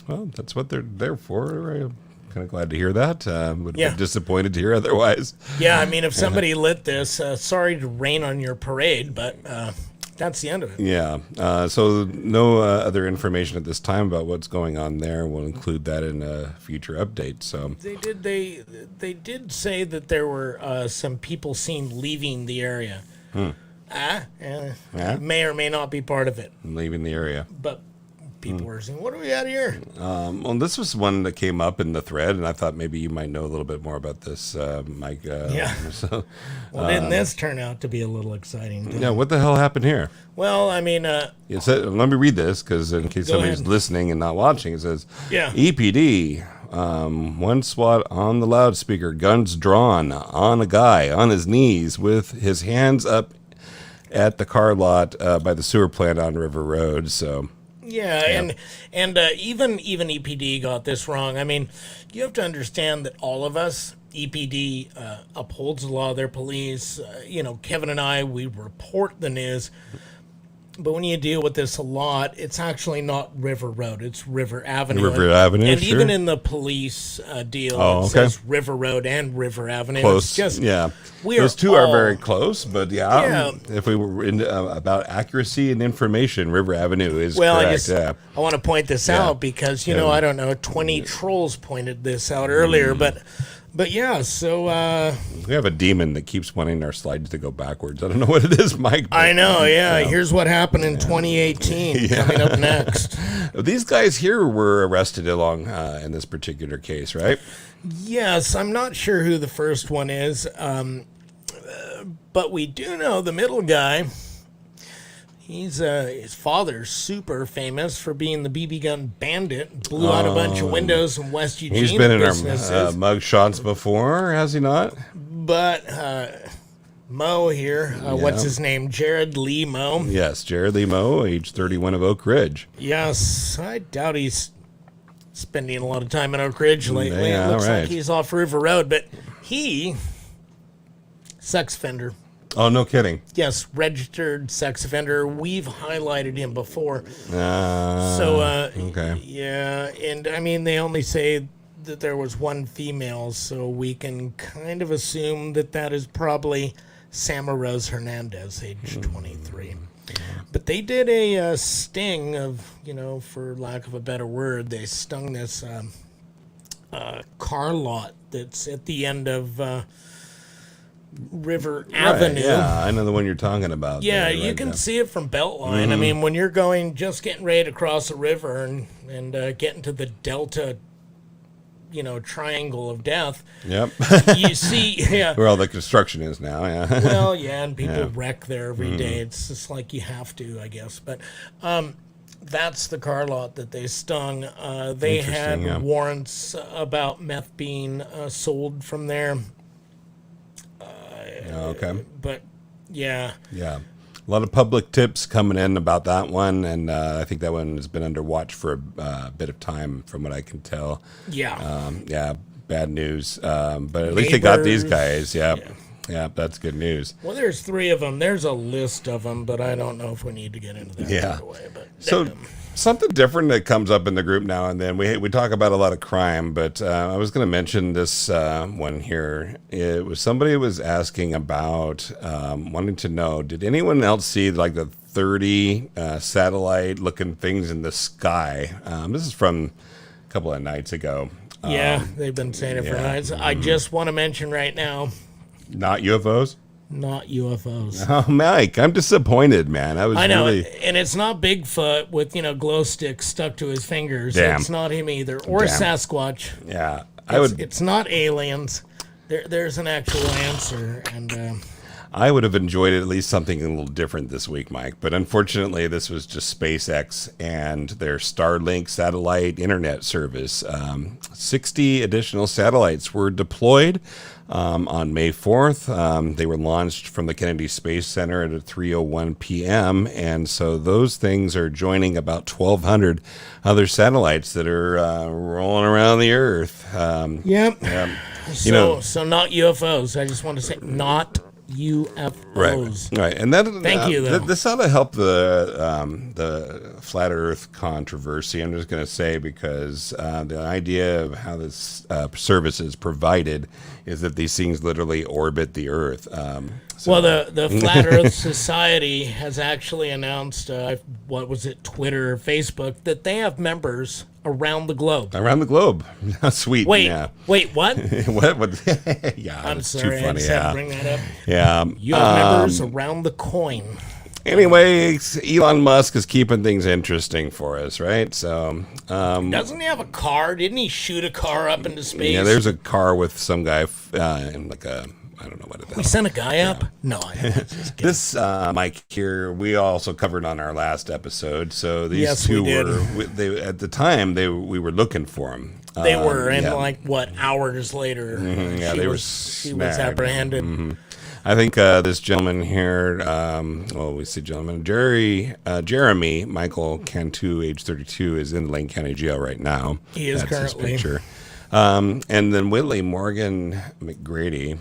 Speaker 1: well, that's what they're there for. I'm kind of glad to hear that. Would have
Speaker 2: Yeah.
Speaker 1: been disappointed to hear otherwise.
Speaker 2: Yeah, I mean, if somebody lit this, sorry to rain on your parade, but that's the end of it.
Speaker 1: Yeah. So no other information at this time about what's going on there. We'll include that in a future update. So
Speaker 2: They did say that there were some people seen leaving the area.
Speaker 1: Yeah.
Speaker 2: May or may not be part of it,
Speaker 1: I'm leaving the area.
Speaker 2: but people were saying, "What do we got here?"
Speaker 1: Well, this was one that came up in the thread, and I thought maybe you might know a little bit more about this, Mike.
Speaker 2: Yeah.
Speaker 1: So,
Speaker 2: Well, didn't this turn out to be a little exciting?
Speaker 1: yeah. What the hell happened here?
Speaker 2: Well, I mean,
Speaker 1: It said, let me read this because in case
Speaker 2: Go
Speaker 1: somebody's
Speaker 2: ahead.
Speaker 1: listening and not watching, it says,
Speaker 2: Yeah.
Speaker 1: EPD, one SWAT on the loudspeaker, guns drawn on a guy on his knees with his hands up at the car lot by the sewer plant on River Road. So,
Speaker 2: yeah, and even EPD got this wrong. I mean, you have to understand that all of us, EPD upholds the law. They're police. Kevin and I, we report the news. But when you deal with this a lot, it's actually not River Road. It's River Avenue.
Speaker 1: River Avenue,
Speaker 2: And
Speaker 1: sure.
Speaker 2: even in the police deal,
Speaker 1: Oh,
Speaker 2: it
Speaker 1: okay.
Speaker 2: says River Road and River Avenue.
Speaker 1: close.
Speaker 2: It's just,
Speaker 1: Yeah.
Speaker 2: we
Speaker 1: Those
Speaker 2: are
Speaker 1: two are
Speaker 2: all-
Speaker 1: very close, but
Speaker 2: Yeah.
Speaker 1: if we were in, about accuracy and information, River Avenue is
Speaker 2: Well,
Speaker 1: correct.
Speaker 2: I want to point this
Speaker 1: Yeah.
Speaker 2: out because, I don't know, 20 trolls pointed this out earlier, but yeah, so
Speaker 1: We have a demon that keeps wanting our slides to go backwards. I don't know what it is, Mike. but
Speaker 2: I know, yeah, here's what happened in 2018 coming up next.
Speaker 1: These guys here were arrested along in this particular case, right?
Speaker 2: Yes, I'm not sure who the first one is, but we do know the middle guy. His father's super famous for being the BB gun bandit. Blew out a bunch of windows in West Eugene.
Speaker 1: He's been in our
Speaker 2: businesses.
Speaker 1: mug shots before, has he not?
Speaker 2: But Mo here, what's his name? Jared Lee Mo.
Speaker 1: Yes, Jared Lee Moe, age 31 of Oak Ridge.
Speaker 2: Yes, I doubt he's spending a lot of time in Oak Ridge lately.
Speaker 1: Yeah,
Speaker 2: It looks
Speaker 1: right.
Speaker 2: like he's off River Road, but sex offender.
Speaker 1: Oh, no kidding.
Speaker 2: Yes, registered sex offender. We've highlighted him before.
Speaker 1: Okay.
Speaker 2: Yeah, and I mean, they only say that there was one female, so we can kind of assume that is probably Samaraz Hernandez, age 23. But they did a sting of, for lack of a better word, they stung this car lot that's at the end of River Avenue.
Speaker 1: Yeah, I know the one you're talking about.
Speaker 2: Yeah,
Speaker 1: there,
Speaker 2: you
Speaker 1: right
Speaker 2: can
Speaker 1: there.
Speaker 2: see it from Beltline. I mean, when you're just getting ready to cross a river and getting to the Delta, triangle of death,
Speaker 1: Yep.
Speaker 2: you see, yeah.
Speaker 1: Where all the construction is now, yeah.
Speaker 2: Well, yeah, and people
Speaker 1: Yeah.
Speaker 2: wreck there every day. It's just like you have to, I guess. But that's the car lot that they stung. They had
Speaker 1: Interesting, yeah.
Speaker 2: warrants about meth being sold from there.
Speaker 1: Okay.
Speaker 2: But, yeah.
Speaker 1: Yeah. A lot of public tips coming in about that one, and I think that one has been under watch for a bit of time, from what I can tell.
Speaker 2: Yeah.
Speaker 1: Yeah, bad news. But at least they got these
Speaker 2: Neighbors,
Speaker 1: guys. Yeah.
Speaker 2: yeah.
Speaker 1: Yeah, that's good news.
Speaker 2: Well, there's 3 of them. There's a list of them, but I don't know if we need to get into that
Speaker 1: Yeah.
Speaker 2: right away. But
Speaker 1: So something different that comes up in the group now and then. We talk about a lot of crime, but I was going to mention this one here. It was somebody was asking about wanting to know, did anyone else see like the 30 satellite-looking things in the sky? This is from a couple of nights ago.
Speaker 2: yeah, they've been saying it for
Speaker 1: yeah.
Speaker 2: nights. I just want to mention right now,
Speaker 1: Not UFOs?
Speaker 2: not UFOs.
Speaker 1: Oh, Mike, I'm disappointed, man.
Speaker 2: I know,
Speaker 1: really...
Speaker 2: and it's not Bigfoot with glow sticks stuck to his fingers.
Speaker 1: Damn.
Speaker 2: It's not him either, or
Speaker 1: Damn.
Speaker 2: Sasquatch.
Speaker 1: Yeah,
Speaker 2: It's not aliens. There's an actual answer, and
Speaker 1: I would have enjoyed at least something a little different this week, Mike. But unfortunately, this was just SpaceX and their Starlink satellite internet service. 60 additional satellites were deployed on May 4th. They were launched from the Kennedy Space Center at 3:01 p.m. And so those things are joining about 1,200 other satellites that are rolling around the Earth.
Speaker 2: yep.
Speaker 1: know-
Speaker 2: So not UFOs. I just want to say not UFOs.
Speaker 1: Right, and that.
Speaker 2: Thank you, though.
Speaker 1: This ought to help the flat Earth controversy. I'm just going to say because the idea of how this service is provided is that these things literally orbit the Earth.
Speaker 2: Well, the Flat Earth Society has actually announced, what was it, Twitter or Facebook, that they have members around the globe.
Speaker 1: Around the globe. Sweet.
Speaker 2: Wait,
Speaker 1: Yeah.
Speaker 2: wait, what?
Speaker 1: what? Yeah.
Speaker 2: I'm
Speaker 1: it's
Speaker 2: sorry,
Speaker 1: too
Speaker 2: I
Speaker 1: funny.
Speaker 2: just had to
Speaker 1: Yeah.
Speaker 2: bring that up.
Speaker 1: Yeah.
Speaker 2: You have members around the coin.
Speaker 1: Anyway, Elon Musk is keeping things interesting for us, right? So,
Speaker 2: Doesn't he have a car? Didn't he shoot a car up into space?
Speaker 1: yeah, there's a car with some guy in like a, I don't know what it is.
Speaker 2: We sent a guy up? No, I just kidding.
Speaker 1: This Mike here, we also covered on our last episode. So these
Speaker 2: Yes,
Speaker 1: two
Speaker 2: we did.
Speaker 1: they at the time we were looking for them.
Speaker 2: They were, and
Speaker 1: yeah.
Speaker 2: like, what, hours later,
Speaker 1: yeah,
Speaker 2: she
Speaker 1: they were
Speaker 2: she was
Speaker 1: snagged.
Speaker 2: apprehended.
Speaker 1: I think this gentleman here, we see gentleman Jeremy Michael Cantu, age 32, is in Lane County Jail right now.
Speaker 2: He is
Speaker 1: That's
Speaker 2: currently.
Speaker 1: his picture. And then Whitley Morgan McGrady,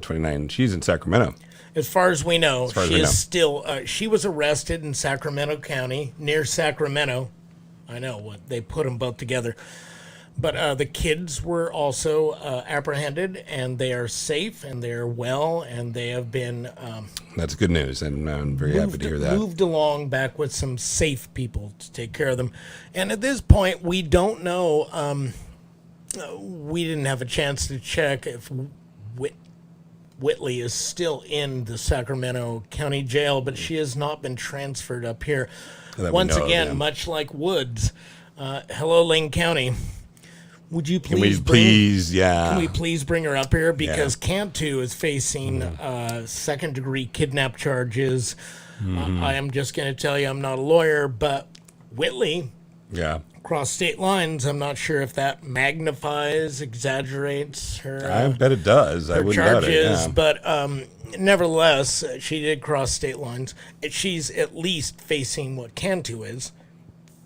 Speaker 1: 29. She's in Sacramento.
Speaker 2: As far as we know,
Speaker 1: far as
Speaker 2: she
Speaker 1: we
Speaker 2: is
Speaker 1: know.
Speaker 2: still. She was arrested in Sacramento County, near Sacramento. I know what they put them both together. But the kids were also apprehended, and they are safe, and they are well, and they have been
Speaker 1: That's good news, and I'm very happy to hear that.
Speaker 2: moved along back with some safe people to take care of them. And at this point, we don't know. We didn't have a chance to check if Whitley is still in the Sacramento County Jail, but she has not been transferred up here.
Speaker 1: That we
Speaker 2: Once
Speaker 1: know of,
Speaker 2: again,
Speaker 1: yeah.
Speaker 2: much like Woods, hello, Lane County. Would you
Speaker 1: Can we
Speaker 2: please
Speaker 1: please, yeah.
Speaker 2: Can we please bring her up here? Because Cantu is facing second-degree kidnap charges. I am just going to tell you I'm not a lawyer, but Whitley,
Speaker 1: Yeah.
Speaker 2: across state lines, I'm not sure if that magnifies, exaggerates her,
Speaker 1: I bet it does. I
Speaker 2: her
Speaker 1: wouldn't doubt it.
Speaker 2: charges.
Speaker 1: Yeah.
Speaker 2: But nevertheless, she did cross state lines. She's at least facing what Cantu is,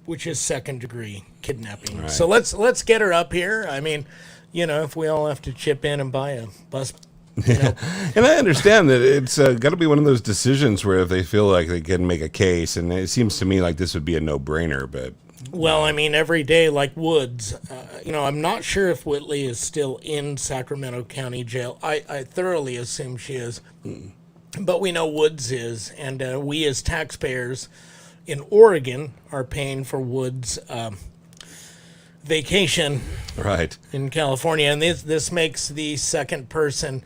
Speaker 2: which is second-degree kidnapping.
Speaker 1: Right.
Speaker 2: So let's get her up here. I mean, if we all have to chip in and buy a bus,
Speaker 1: And I understand that it's got to be one of those decisions where if they feel like they can make a case, and it seems to me like this would be a no-brainer, but
Speaker 2: well, I mean, every day like Woods. I'm not sure if Whitley is still in Sacramento County Jail. I thoroughly assume she is. but we know Woods is, and we as taxpayers in Oregon are paying for Woods' vacation
Speaker 1: Right.
Speaker 2: in California, and this makes the second person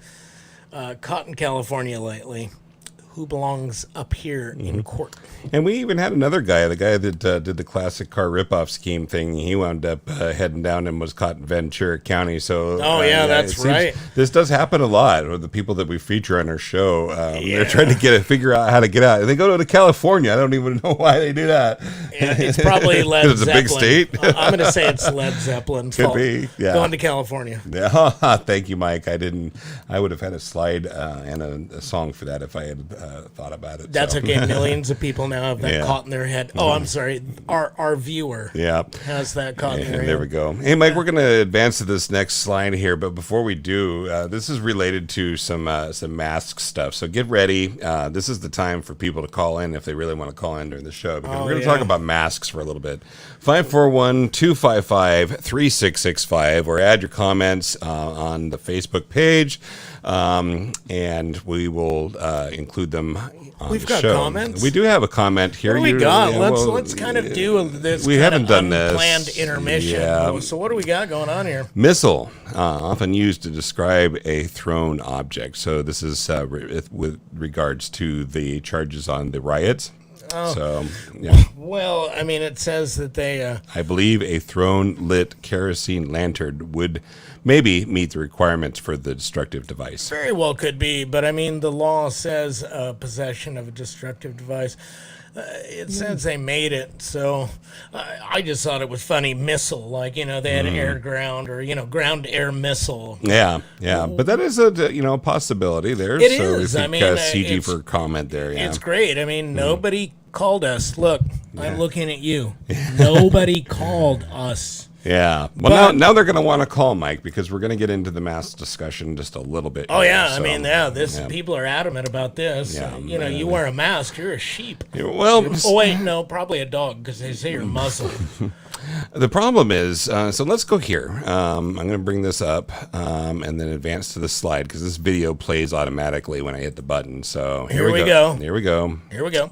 Speaker 2: caught in California lately who belongs up here in court.
Speaker 1: And we even had another guy, the guy that did the classic car ripoff scheme thing. He wound up heading down and was caught in Ventura County. So,
Speaker 2: that's right.
Speaker 1: This does happen a lot with the people that we feature on our show. They're trying to figure out how to get out. And they go to California. I don't even know why they do that.
Speaker 2: It's probably Led Zeppelin.
Speaker 1: It's a big state.
Speaker 2: I'm going to say it's Led Zeppelin's fault.
Speaker 1: Be, yeah.
Speaker 2: Going to California.
Speaker 1: Yeah. Thank you, Mike. I would have had a slide and a song for that if I had thought about it.
Speaker 2: That's okay. Millions of people now have that
Speaker 1: Yeah.
Speaker 2: caught in their head. Oh, I'm sorry. Our viewer has that caught in their head.
Speaker 1: There we go. Hey, Mike, we're going to advance to this next slide here, but before we do, this is related to some mask stuff. So get ready. This is the time for people to call in if they really want to call in during the show, because we're going to talk about masks for a little bit. 541-255-3665, or add your comments on the Facebook page, and we will include them on
Speaker 2: We've
Speaker 1: the
Speaker 2: got
Speaker 1: show.
Speaker 2: Comments?
Speaker 1: We do have a comment here.
Speaker 2: What do we got? Let's kind of do this.
Speaker 1: We haven't done this.
Speaker 2: Unplanned intermission.
Speaker 1: Yeah.
Speaker 2: So what do we got going on here?
Speaker 1: Missile, often used to describe a thrown object. So this is with regards to the charges on the riots.
Speaker 2: Oh.
Speaker 1: So, yeah.
Speaker 2: Well, I mean, it says that they.
Speaker 1: I believe a thrown lit kerosene lantern would maybe meet the requirements for the destructive device.
Speaker 2: Very well could be, but I mean, the law says possession of a destructive device. It says they made it, so I just thought it was funny. Missile, like, they had air ground or ground air missile.
Speaker 1: Yeah, but that is a possibility there.
Speaker 2: It
Speaker 1: so
Speaker 2: is.
Speaker 1: I
Speaker 2: I mean,
Speaker 1: CG for comment there. Yeah.
Speaker 2: It's great. I mean, nobody called us. Look, I'm looking at you. Nobody called us.
Speaker 1: Yeah. Well, now they're going to want to call Mike, because we're going to get into the mask discussion just a little bit.
Speaker 2: Oh,
Speaker 1: here,
Speaker 2: yeah.
Speaker 1: so,
Speaker 2: I mean, people are adamant about this.
Speaker 1: Yeah,
Speaker 2: You wear a mask, you're a sheep.
Speaker 1: Well,
Speaker 2: Oh, wait, no, probably a dog, because they say you're muzzled.
Speaker 1: the problem is, so let's go here. I'm going to bring this up and then advance to the slide, because this video plays automatically when I hit the button. So
Speaker 2: Here we go.
Speaker 1: Here we go.
Speaker 2: Here we go.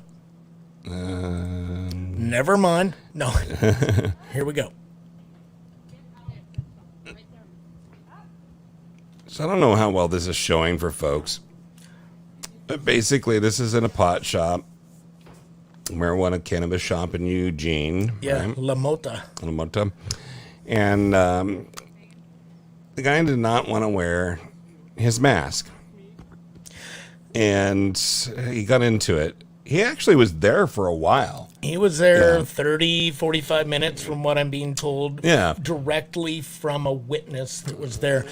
Speaker 2: Never mind. No. Here we go.
Speaker 1: So I don't know how well this is showing for folks. But basically, this is in a pot shop, marijuana cannabis shop in Eugene.
Speaker 2: Yeah,
Speaker 1: right?
Speaker 2: La Mota.
Speaker 1: La Mota. And the guy did not want to wear his mask. And he got into it. He actually was there for a while.
Speaker 2: He was there 30, 45 minutes from what I'm being told.
Speaker 1: Yeah.
Speaker 2: Directly from a witness that was there.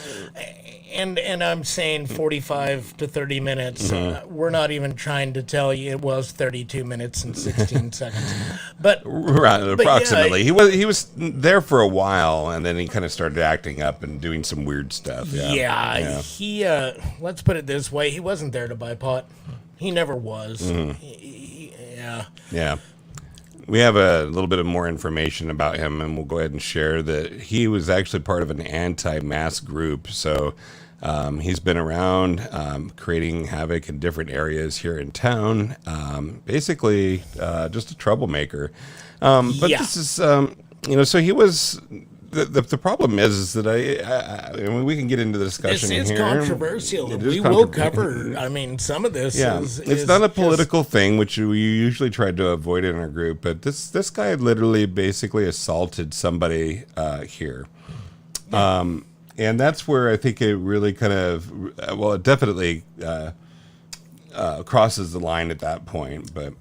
Speaker 2: And I'm saying 45 to 30 minutes. We're not even trying to tell you it was 32 minutes and 16 seconds. But
Speaker 1: right, approximately.
Speaker 2: Yeah,
Speaker 1: he was there for a while, and then he kind of started acting up and doing some weird stuff. Yeah.
Speaker 2: He let's put it this way, he wasn't there to buy pot. He never was.
Speaker 1: Yeah. We have a little bit of more information about him, and we'll go ahead and share that he was actually part of an anti-mask group. So he's been around creating havoc in different areas here in town. Basically, just a troublemaker. But this is, so he was. The problem is that I mean, we can get into the discussion here.
Speaker 2: This is controversial. We will cover, I mean, some of this
Speaker 1: it's not a political thing, which we usually try to avoid in our group, but this guy literally basically assaulted somebody here. And that's where I think it really kind of, it definitely crosses the line at that point. But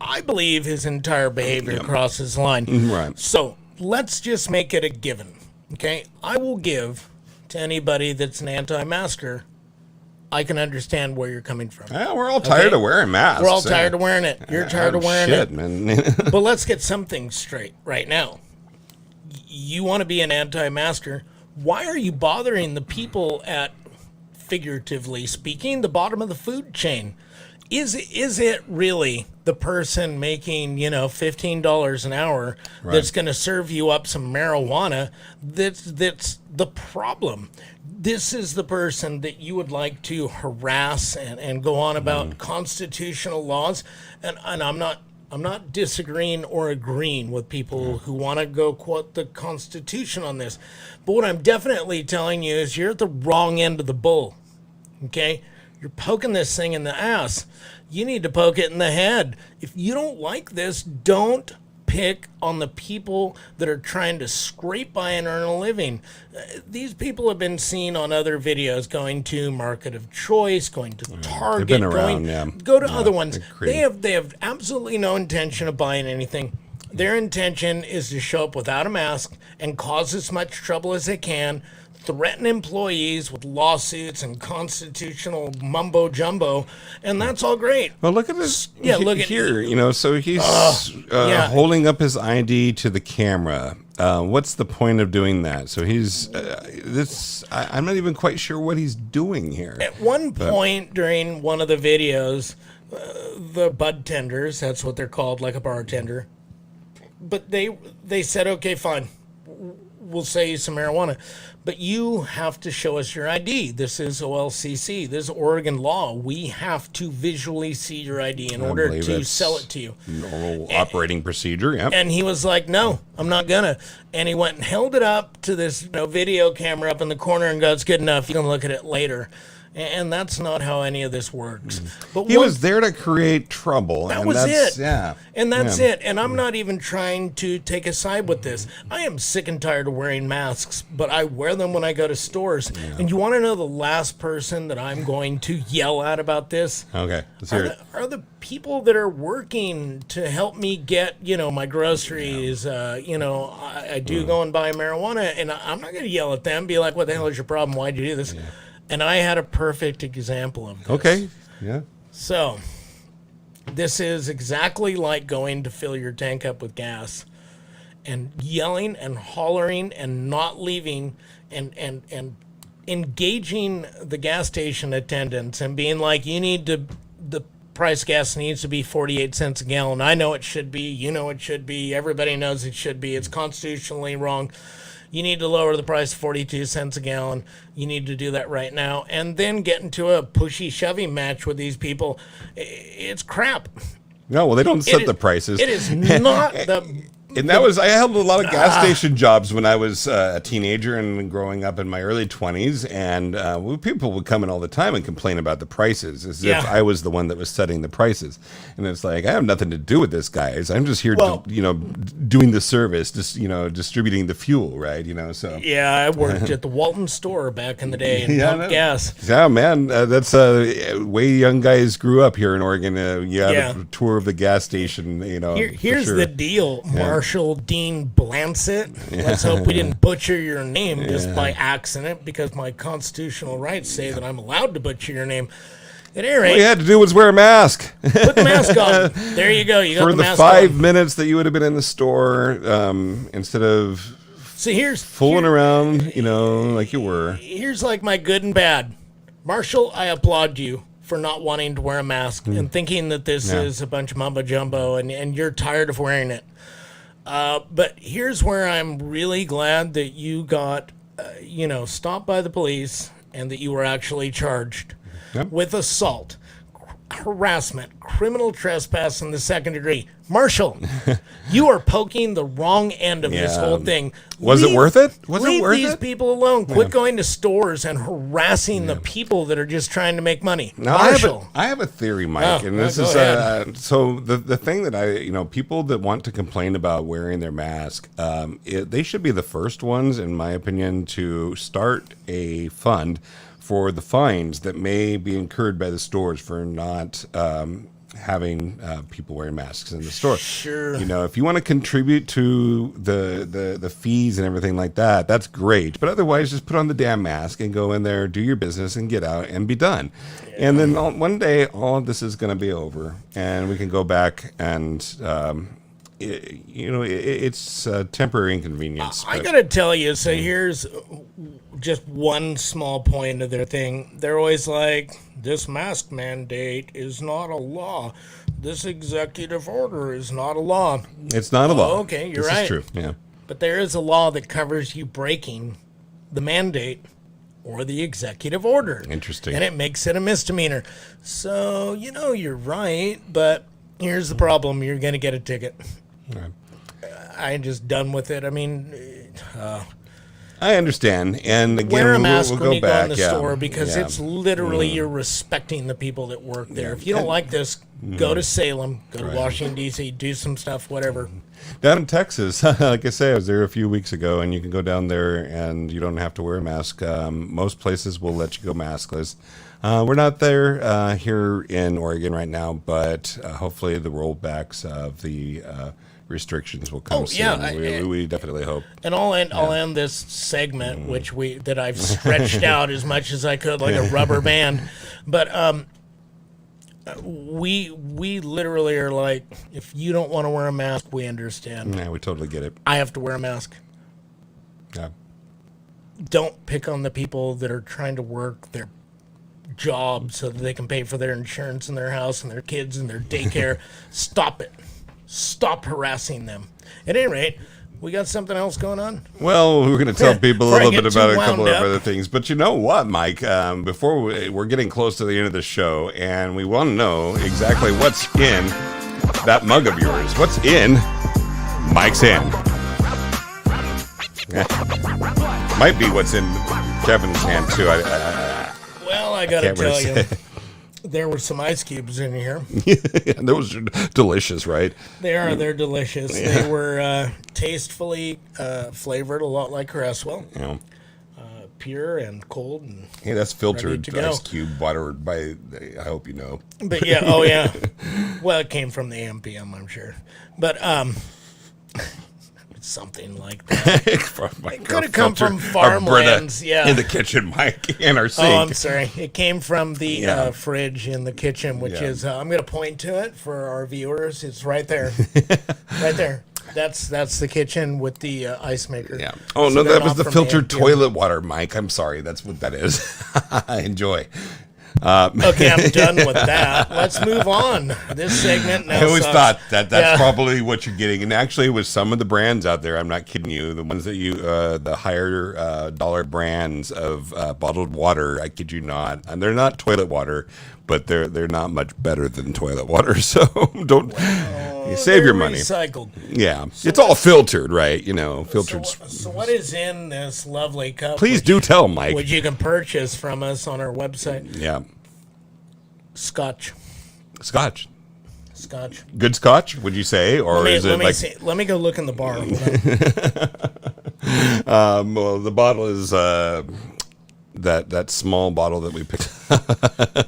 Speaker 2: I believe his entire behavior crosses the line.
Speaker 1: Right.
Speaker 2: So let's just make it a given, okay? I will give to anybody that's an anti-masker. I can understand where you're coming from.
Speaker 1: Yeah, we're all tired of wearing masks.
Speaker 2: We're all tired of wearing it. You're tired of wearing it.
Speaker 1: Man.
Speaker 2: But let's get something straight right now. You want to be an anti-masker. Why are you bothering the people at, figuratively speaking, the bottom of the food chain? Is it really the person making, $15 an hour that's going to serve you up some marijuana. That's the problem. This is the person that you would like to harass and go on about constitutional laws. And I'm not disagreeing or agreeing with people who want to go quote the Constitution on this. But what I'm definitely telling you is you're at the wrong end of the bull. Okay? You're poking this thing in the ass. You need to poke it in the head. If you don't like this, don't pick on the people that are trying to scrape by and earn a living. These people have been seen on other videos going to Market of Choice, going to Target,
Speaker 1: They've been around,
Speaker 2: go to other ones. They have absolutely no intention of buying anything. Their intention is to show up without a mask and cause as much trouble as they can, threaten employees with lawsuits and constitutional mumbo jumbo, and that's all great.
Speaker 1: Well, look at this.
Speaker 2: Yeah, look at
Speaker 1: here. So he's holding up his ID to the camera. What's the point of doing that? So he's I'm not even quite sure what he's doing here.
Speaker 2: At one point during one of the videos, the bud tenders, that's what they're called, like a bartender, but they said, okay, fine, we'll sell you some marijuana, but you have to show us your ID. This is OLCC. This is Oregon law. We have to visually see your ID in order to sell it to you.
Speaker 1: Normal operating procedure, yeah.
Speaker 2: And he was like, no, I'm not gonna. And he went and held it up to this video camera up in the corner and goes, good enough. You can look at it later. And that's not how any of this works. But
Speaker 1: he was there to create trouble.
Speaker 2: That was it.
Speaker 1: Yeah.
Speaker 2: And that's it. And I'm not even trying to take a side with this. I am sick and tired of wearing masks, but I wear them when I go to stores. Yeah. And you want to know the last person that I'm going to yell at about this?
Speaker 1: Okay. Let's hear it.
Speaker 2: Are the people that are working to help me get, my groceries. I do go and buy marijuana, and I'm not going to yell at them, be like, what the hell is your problem? Why'd you do this? Yeah. And I had a perfect example of this.
Speaker 1: Okay. Yeah.
Speaker 2: So, this is exactly like going to fill your tank up with gas and yelling and hollering and not leaving and engaging the gas station attendants and being like, the price of gas needs to be 48 cents a gallon. I know it should be. You know it should be. Everybody knows it should be. It's constitutionally wrong. You need to lower the price to 42 cents a gallon. You need to do that right now. And then get into a pushy, shoving match with these people. It's crap.
Speaker 1: No, well, they don't set the prices.
Speaker 2: It is not the...
Speaker 1: And I held a lot of gas station jobs when I was a teenager and growing up in my early 20s. And people would come in all the time and complain about the prices as if I was the one that was setting the prices. And it's like, I have nothing to do with this, guys. I'm just here doing the service, just, distributing the fuel, right? So.
Speaker 2: Yeah, I worked at the Walton store back in the day and pumped gas.
Speaker 1: Yeah, man. That's way young guys grew up here in Oregon. You had a tour of the gas station,
Speaker 2: Here's the deal, Marshall Dean Blansett. Let's hope we didn't butcher your name just by accident, because my constitutional rights say that I'm allowed to butcher your name. At any rate,
Speaker 1: all you had to do was wear a mask.
Speaker 2: Put the mask on. There you go. You got
Speaker 1: for
Speaker 2: the mask
Speaker 1: on. For the 5
Speaker 2: on.
Speaker 1: minutes that you would have been in the store, instead of fooling around, like you were.
Speaker 2: Here's like my good and bad. Marshall, I applaud you for not wanting to wear a mask and thinking that this is a bunch of mumbo jumbo and you're tired of wearing it. But here's where I'm really glad that you got, stopped by the police and that you were actually charged with assault, harassment, criminal trespass in the second degree. Marshall, you are poking the wrong end of this whole thing.
Speaker 1: Was it worth it?
Speaker 2: Leave these people alone. Quit going to stores and harassing the people that are just trying to make money.
Speaker 1: Now,
Speaker 2: Marshall.
Speaker 1: I have a theory, Mike, and this is so the thing that people that want to complain about wearing their mask, they should be the first ones, in my opinion, to start a fund for the fines that may be incurred by the stores for not having people wearing masks in the store.
Speaker 2: Sure.
Speaker 1: If you want to contribute to the fees and everything like that, that's great. But otherwise, just put on the damn mask and go in there, do your business, and get out and be done. Yeah. And then one day, all of this is going to be over, and we can go back and it's a temporary inconvenience.
Speaker 2: I gotta tell you, so here's just one small point of their thing. They're always like, this mask mandate is not a law. This executive order is not a law.
Speaker 1: It's not a law.
Speaker 2: Okay, you're
Speaker 1: this
Speaker 2: right.
Speaker 1: Is true. Yeah.
Speaker 2: But there is a law that covers you breaking the mandate or the executive order.
Speaker 1: Interesting.
Speaker 2: And it makes it a misdemeanor. So, you're right, but here's the problem. You're going to get a ticket.
Speaker 1: Right.
Speaker 2: I'm just done with it. I mean,
Speaker 1: I understand. And again,
Speaker 2: wear a mask
Speaker 1: we'll
Speaker 2: when
Speaker 1: go
Speaker 2: you
Speaker 1: back.
Speaker 2: go in the store because it's literally you're respecting the people that work there. If you don't like this, go to Salem, go to Washington, D.C., do some stuff, whatever.
Speaker 1: Down in Texas, like I say, I was there a few weeks ago, and you can go down there and you don't have to wear a mask. Most places will let you go maskless. We're not there here in Oregon right now, but hopefully the rollbacks of the restrictions will come soon.
Speaker 2: Yeah,
Speaker 1: we definitely hope.
Speaker 2: And I'll end this segment, that I've stretched out as much as I could, like a rubber band. But we literally are like, if you don't want to wear a mask, we understand.
Speaker 1: Yeah, we totally get it.
Speaker 2: I have to wear a mask.
Speaker 1: Yeah.
Speaker 2: Don't pick on the people that are trying to work their job so that they can pay for their insurance and their house and their kids and their daycare. Stop it. Stop harassing them. At any rate, we got something else going on?
Speaker 1: Well, we're going to tell people a little bit about a couple of
Speaker 2: up.
Speaker 1: other things. But you know what, Mike? Before we're getting close to the end of the show, and we want to know exactly what's in that mug of yours. What's in Mike's hand? Might be what's in Kevin's hand, too.
Speaker 2: Well, I got to tell you, there were some ice cubes in here.
Speaker 1: Those are delicious, right?
Speaker 2: They're delicious. Yeah. They were tastefully flavored, a lot like Cresswell.
Speaker 1: Yeah.
Speaker 2: Pure and cold. And
Speaker 1: hey, that's filtered ice cube water by, I hope you know.
Speaker 2: But yeah, oh yeah. Well, it came from the AMPM, I'm sure. But something like that. It could have come from farmlands, yeah.
Speaker 1: In the kitchen, Mike, in our sink.
Speaker 2: Oh, I'm sorry. It came from the fridge in the kitchen, which is, I'm going to point to it for our viewers. It's right there. Right there. That's the kitchen with the ice maker.
Speaker 1: Yeah. Oh, so no, that was the filtered toilet water, Mike. I'm sorry. That's what that is. Enjoy.
Speaker 2: Okay, I'm done with that. Let's move on. This segment now
Speaker 1: I always thought that's probably what you're getting. And actually, with some of the brands out there, I'm not kidding you, the ones that the higher dollar brands of bottled water, I kid you not. And they're not toilet water, but they're not much better than toilet water. So don't save your money.
Speaker 2: Recycled.
Speaker 1: Yeah. So it's all filtered, right? Filtered.
Speaker 2: So what is in this lovely cup?
Speaker 1: Please do tell, Mike.
Speaker 2: Which you can purchase from us on our website.
Speaker 1: Yeah.
Speaker 2: Scotch.
Speaker 1: Good scotch, would you say? Or
Speaker 2: let me go look in the bar.
Speaker 1: Well, the bottle is that small bottle that we picked.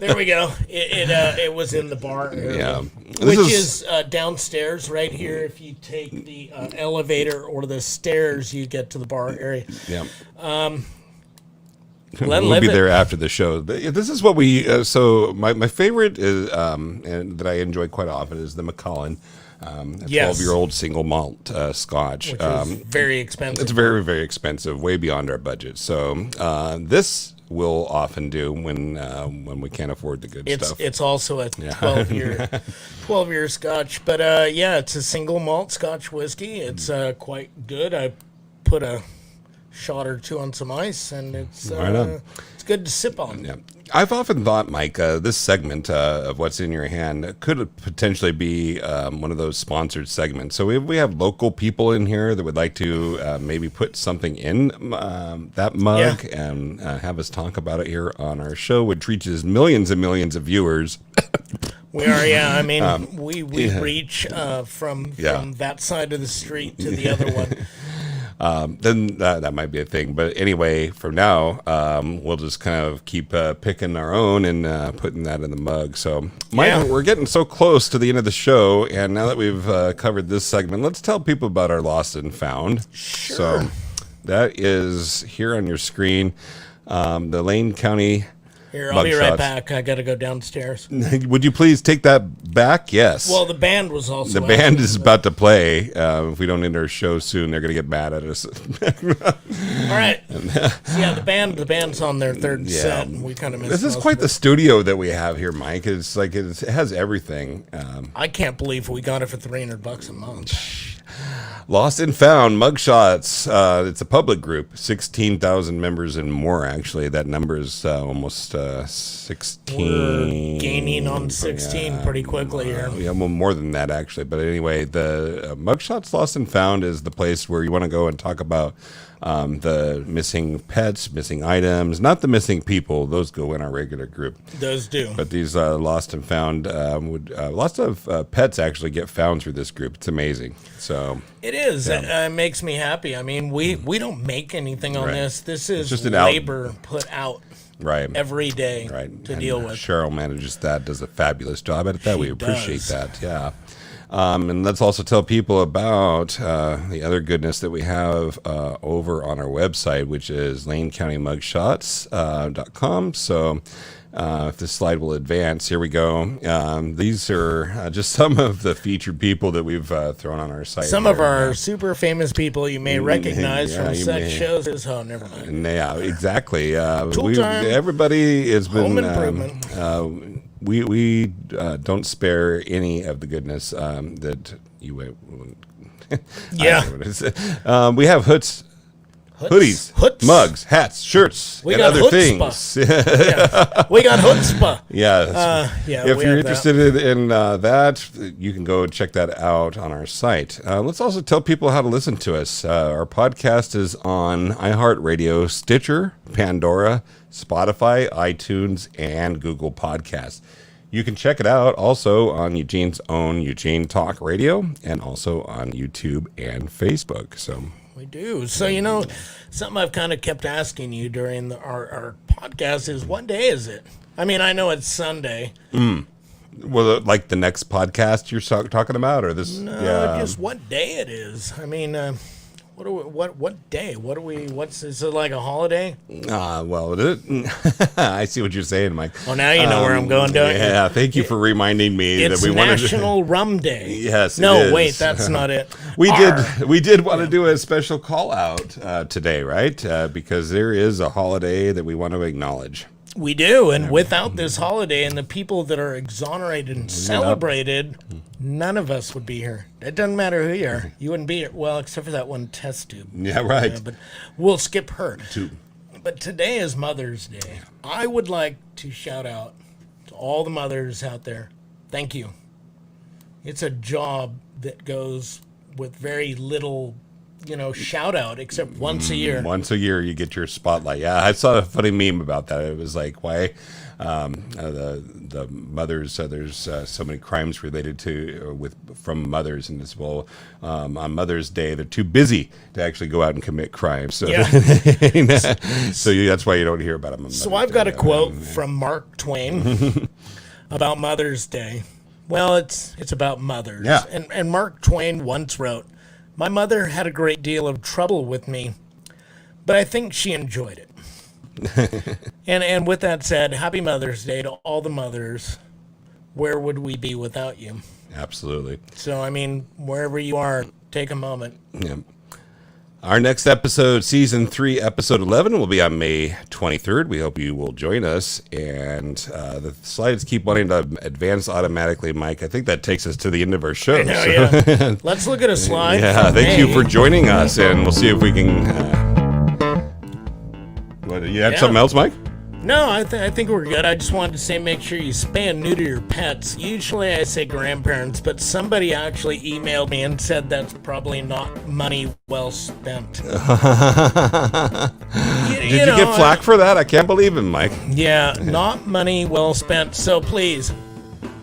Speaker 2: There we go. It was in the bar area.
Speaker 1: Yeah.
Speaker 2: Which is downstairs right here. If you take the elevator or the stairs, you get to the bar area.
Speaker 1: Yeah. We'll be there after the show. But this is what we. So my favorite is, and that I enjoy quite often, is the Macallan, a 12-year-old single malt Scotch.
Speaker 2: Which is very expensive.
Speaker 1: It's very, very expensive, way beyond our budget. So this will often do when we can't afford the good stuff.
Speaker 2: It's also a 12-year Scotch, but it's a single malt Scotch whiskey. It's quite good. I put a shot or two on some ice, and it's good to sip on.
Speaker 1: Yeah. I've often thought, Mike, this segment of What's in Your Hand could potentially be one of those sponsored segments. So we have local people in here that would like to maybe put something in that mug and have us talk about it here on our show, which reaches millions and millions of viewers.
Speaker 2: We are, I mean, we reach from that side of the street to the other one.
Speaker 1: Then that might be a thing. But anyway, for now, we'll just kind of keep picking our own and putting that in the mug. So, Mike, we're getting so close to the end of the show. And now that we've covered this segment, let's tell people about our Lost and Found.
Speaker 2: Sure.
Speaker 1: So that is here on your screen. The Lane County
Speaker 2: Here, I'll be right
Speaker 1: shots.
Speaker 2: back. I got to go downstairs.
Speaker 1: Would you please take that back? Yes.
Speaker 2: Well, the band was also.
Speaker 1: The band is about to play. If we don't end our show soon, they're going to get mad at us.
Speaker 2: All right. Yeah, the band's on their third set. We kind of missed.
Speaker 1: This is quite the studio that we have here, Mike. It's like it has everything.
Speaker 2: I can't believe we got it for $300 a month.
Speaker 1: Lost and Found Mugshots. It's a public group, 16,000 members and more. Actually, that number is almost 16.
Speaker 2: We're gaining on 16 pretty quickly here.
Speaker 1: Yeah, well, more than that actually. But anyway, the Mugshots Lost and Found is the place where you want to go and talk about the missing pets, missing items, not the missing people. Those go in our regular group.
Speaker 2: Those do.
Speaker 1: But these lost and found, lots of pets actually get found through this group. It's amazing. So
Speaker 2: it is. It makes me happy. I mean, we don't make anything on this. This is
Speaker 1: just an
Speaker 2: labor put out
Speaker 1: right
Speaker 2: every day to deal with.
Speaker 1: Cheryl manages that, does a fabulous job at that. We appreciate that. Yeah. And let's also tell people about the other goodness that we have over on our website, which is lanecountymugshots.com. So if this slide will advance, here we go. These are just some of the featured people that we've thrown on our site.
Speaker 2: Some of our super famous people you may recognize from such shows as, oh, never mind.
Speaker 1: Yeah, exactly.
Speaker 2: Time,
Speaker 1: everybody has
Speaker 2: Home
Speaker 1: been...
Speaker 2: Improvement.
Speaker 1: We don't spare any of the goodness that you.
Speaker 2: Yeah.
Speaker 1: We have hoodies, mugs, hats, shirts, and other things.
Speaker 2: Yeah. We got chutzpah.
Speaker 1: Yeah. If you're interested in that, you can go check that out on our site. Let's also tell people how to listen to us. Our podcast is on iHeartRadio, Stitcher, Pandora, Spotify, iTunes, and Google Podcasts. You can check it out also on Eugene's own Eugene Talk Radio and also on YouTube and Facebook. So
Speaker 2: we do. So, something I've kind of kept asking you during our podcast is, what day is it? I mean, I know it's Sunday.
Speaker 1: Well, like the next podcast you're talking about, or this?
Speaker 2: No, just what day it is. I mean, what day? Is it like a holiday?
Speaker 1: Well, I see what you're saying, Mike.
Speaker 2: Oh, now you know where I'm going, don't you?
Speaker 1: Yeah, thank you for reminding me that we wanted
Speaker 2: National Rum Day.
Speaker 1: Yes.
Speaker 2: No, wait, that's not it.
Speaker 1: We did want to do a special call out today, right? Because there is a holiday that we want to acknowledge.
Speaker 2: We do, and without this holiday and the people that are exonerated and celebrated, none of us would be here. It doesn't matter who you are. You wouldn't be here. Well, except for that one test tube.
Speaker 1: Yeah, right.
Speaker 2: But we'll skip her. But today is Mother's Day. I would like to shout out to all the mothers out there. Thank you. It's a job that goes with very little shout out, except once a year.
Speaker 1: Once a year you get your spotlight. Yeah, I saw a funny meme about that. It was like, why the mothers, there's so many crimes related to from mothers, and as well on Mother's Day they're too busy to actually go out and commit crimes. So,
Speaker 2: yeah.
Speaker 1: So that's why you don't hear about them.
Speaker 2: So I've got a quote from Mark Twain about Mother's Day. Well, it's about mothers.
Speaker 1: Yeah.
Speaker 2: And Mark Twain once wrote, "My mother had a great deal of trouble with me, but I think she enjoyed it." And with that said, happy Mother's Day to all the mothers. Where would we be without you?
Speaker 1: Absolutely.
Speaker 2: So, I mean, wherever you are, take a moment.
Speaker 1: Yeah. Our next episode, Season 3, Episode 11, will be on May 23rd. We hope you will join us. And the slides keep wanting to advance automatically, Mike. I think that takes us to the end of our show.
Speaker 2: I know, yeah. Let's look at a slide.
Speaker 1: Yeah, thank you for joining us, and we'll see if we can... you had something else, Mike?
Speaker 2: No, I think we're good. I just wanted to say make sure you spay and neuter your pets. Usually I say grandparents, but somebody actually emailed me and said that's probably not money well spent. Did
Speaker 1: you get flack for that? I can't believe him, Mike.
Speaker 2: Yeah, not money well spent. So please,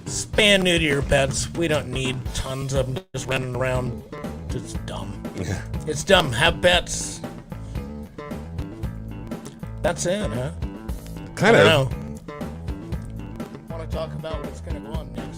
Speaker 2: spay and neuter your pets. We don't need tons of them just running around. It's dumb. It's dumb. Have pets. That's it, huh?
Speaker 1: Kind of.
Speaker 2: I don't know. Want to talk about what's going to go on next?